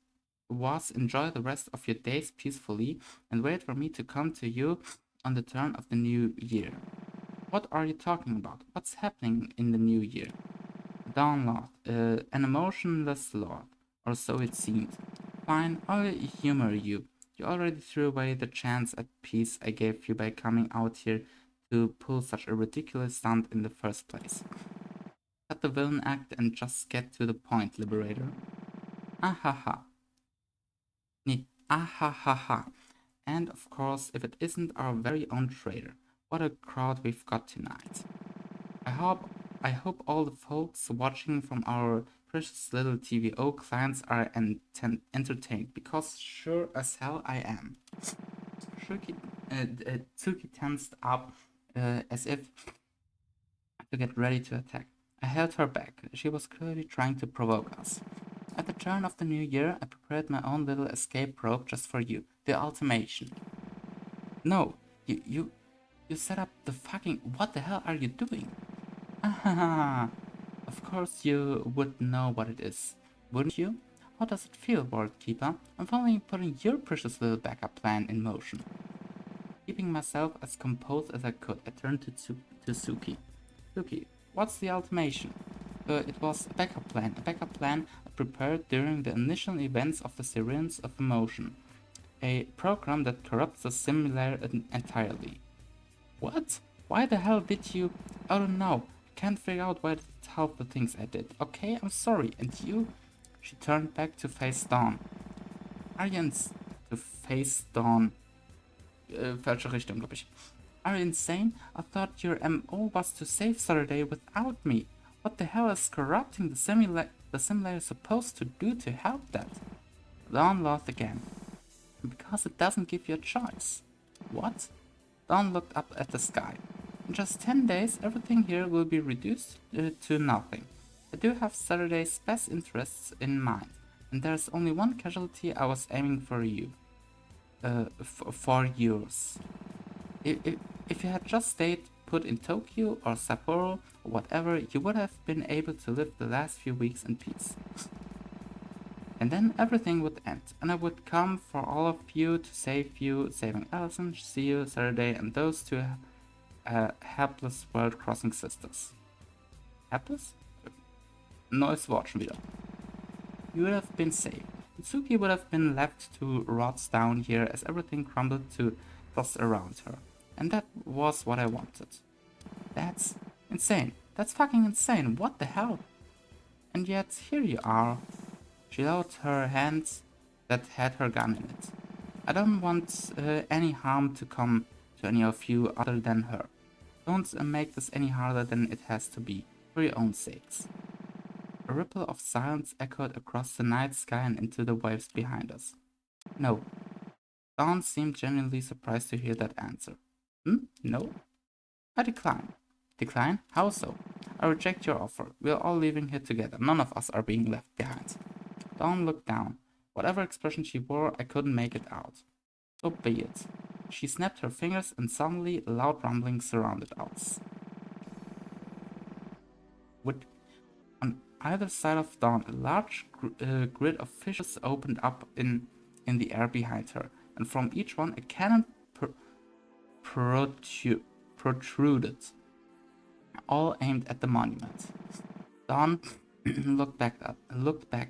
was enjoy the rest of your days peacefully and wait for me to come to you on the turn of the new year. What are you talking about? What's happening in the new year? Dawn laughed, an emotionless lord, or so it seemed. Fine, I'll humor you. You already threw away the chance at peace I gave you by coming out here to pull such a ridiculous stunt in the first place. Cut the villain act and just get to the point, Liberator. Ah ha ha. Nee, ah ha ha ha. And of course, if it isn't our very own traitor. What a crowd we've got tonight. I hope all the folks watching from our precious little TVO clients are entertained, because sure as hell I am. Tsuki tensed up as if to get ready to attack. I held her back. She was clearly trying to provoke us. At the turn of the new year, I prepared my own little escape rope just for you. The ultimation. No, you set up the fucking... What the hell are you doing? Ah, of course you would know what it is, wouldn't you? How does it feel, World Keeper? I'm finally putting your precious little backup plan in motion. Keeping myself as composed as I could, I turned to Suki. Suki, what's the ultimation? It was a backup plan I prepared during the initial events of the Sirens of Emotion. A program that corrupts the simulator entirely. What? Why the hell did you... I don't know. I can't figure out why half the things I did. Okay, I'm sorry. And you? She turned back to face Dawn. To face Dawn. Falsche Richtung, glaube ich. Are you insane? I thought your MO was to save Saturday without me. What the hell is corrupting the simulator supposed to do to help that? Dawn laughed again. Because it doesn't give you a choice. What? Dawn looked up at the sky. In just 10 days, everything here will be reduced to nothing. I do have Saturday's best interests in mind, and there's only one casualty I was aiming for you. For yours. If you had just stayed put in Tokyo or Sapporo or whatever, you would have been able to live the last few weeks in peace. And then everything would end, and I would come for all of you to save you, saving Allison, Shio, Saturday, and those two helpless world-crossing sisters. Helpless? Neues Wort schon wieder. You would have been saved. Mitsuki would have been left to rot down here as everything crumbled to dust around her. And that was what I wanted. That's insane. That's fucking insane. What the hell? And yet, here you are. She lowered her hand that had her gun in it. I don't want any harm to come to any of you other than her. Don't make this any harder than it has to be, for your own sakes. A ripple of silence echoed across the night sky and into the waves behind us. No. Dawn seemed genuinely surprised to hear that answer. No? I decline. Decline? How so? I reject your offer. We are all leaving here together. None of us are being left behind. Dawn looked down. Whatever expression she wore, I couldn't make it out. So be it. She snapped her fingers and suddenly loud rumbling surrounded us. On either side of Dawn, a large grid of fissures opened up in the air behind her, and from each one a cannon protruded, all aimed at the monument. Dawn looked back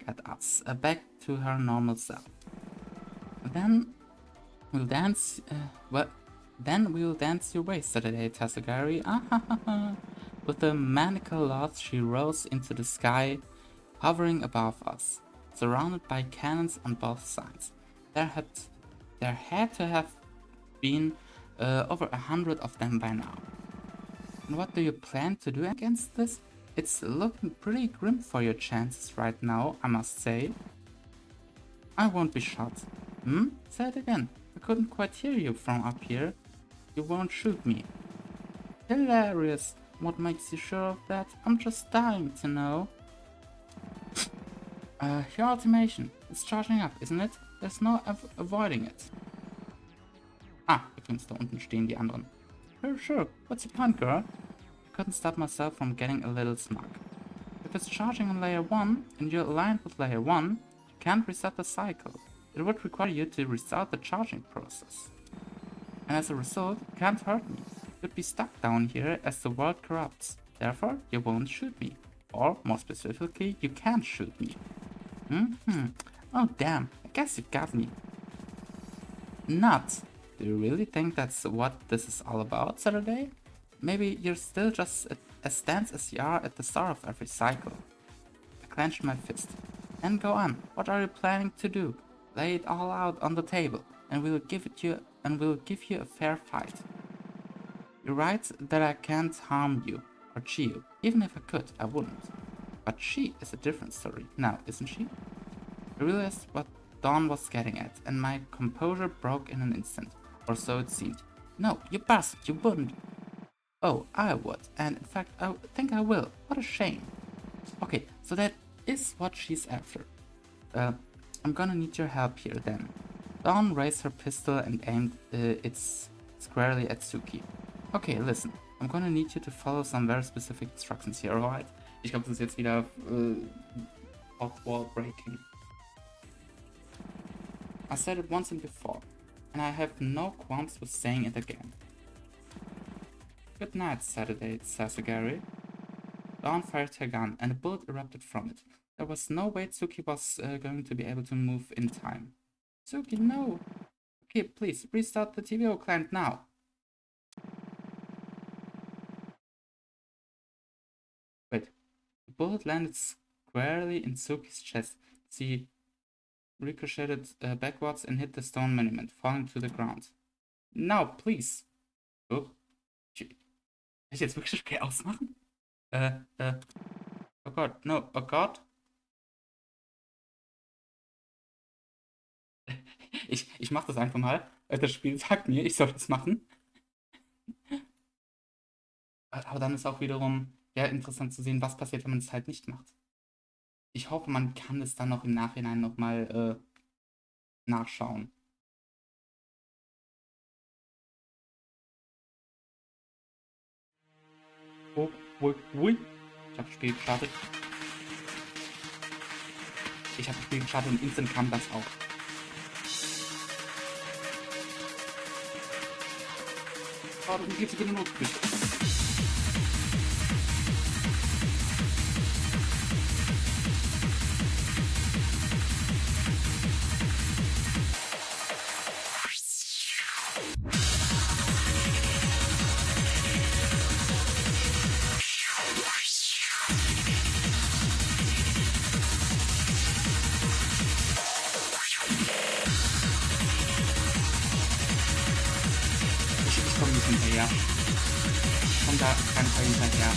at us, back to her normal self. Then we'll dance. Then we'll dance your way, Saturday, Tasagari. With a maniacal laugh, she rose into the sky, hovering above us, surrounded by cannons on both sides. There had to have been over 100 of them by now. And what do you plan to do against this? It's looking pretty grim for your chances right now, I must say. I won't be shot. Say it again. I couldn't quite hear you from up here. You won't shoot me. Hilarious. What makes you sure of that? I'm just dying to know. Your ultimation. It's charging up, isn't it? There's no avoiding it. Ah, übrigens, da unten stehen die anderen. Sure. What's your point, girl? I couldn't stop myself from getting a little smug. If it's charging on layer 1 and you're aligned with layer 1, you can't reset the cycle. It would require you to restart the charging process. And as a result, you can't hurt me. You'd be stuck down here as the world corrupts. Therefore, you won't shoot me. Or, more specifically, you can't shoot me. Oh damn, I guess you got me. not. Do you really think that's what this is all about, Saturday? Maybe you're still just as tense as you are at the start of every cycle. I clenched my fist. And go on. What are you planning to do? Lay it all out on the table, and we'll give you a fair fight. You're right that I can't harm you or cheat you. Even if I could, I wouldn't. But she is a different story now, isn't she? I realized what Dawn was getting at, and my composure broke in an instant, or so it seemed. No, you bastard, you wouldn't. Oh, I would, and in fact, I think I will. What a shame. Okay, so that is what she's after. I'm gonna need your help here then. Dawn raised her pistol and aimed it squarely at Suki. Okay, listen, I'm gonna need you to follow some very specific instructions here, alright? Ich glaube, das ist jetzt wieder Off-Wall Breaking. I said it once and before, and I have no qualms with saying it again. Good night, Saturday, Sasagari. Dawn fired her gun, and a bullet erupted from it. There was no way Tsuki was going to be able to move in time. Tsuki, no! Okay, please, restart the TVO client now. Wait, the bullet landed squarely in Tsuki's chest. She ricocheted backwards and hit the stone monument, falling to the ground. Now, please! Oh, kann ich jetzt wirklich das Spiel ausmachen? Oh Gott, no, oh Gott. Ich mach das einfach mal. Das Spiel sagt mir, ich soll das machen. Aber dann ist auch wiederum ja, interessant zu sehen, was passiert, wenn man es halt nicht macht. Ich hoffe, man kann es dann noch im Nachhinein nochmal nachschauen. Oh, ui. Ich habe das Spiel gestartet. Und instant kam das auch. Oh, du gibst dir eine Notbrüche. Ich komme nicht hinterher. Ich komme da keinen Fall hinterher.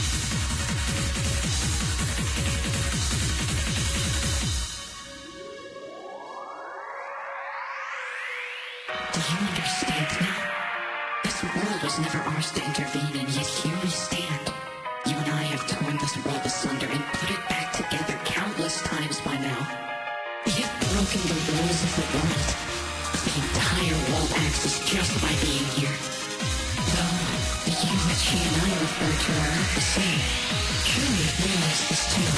Do you understand now? This world was never ours to intervene, and yet here we stand. You and I have torn this world asunder and put it back together countless times by now. We have broken the rules of the world. The entire world axis just by being here. Though, the you that she and I refer to are not the same. Truly realize this too.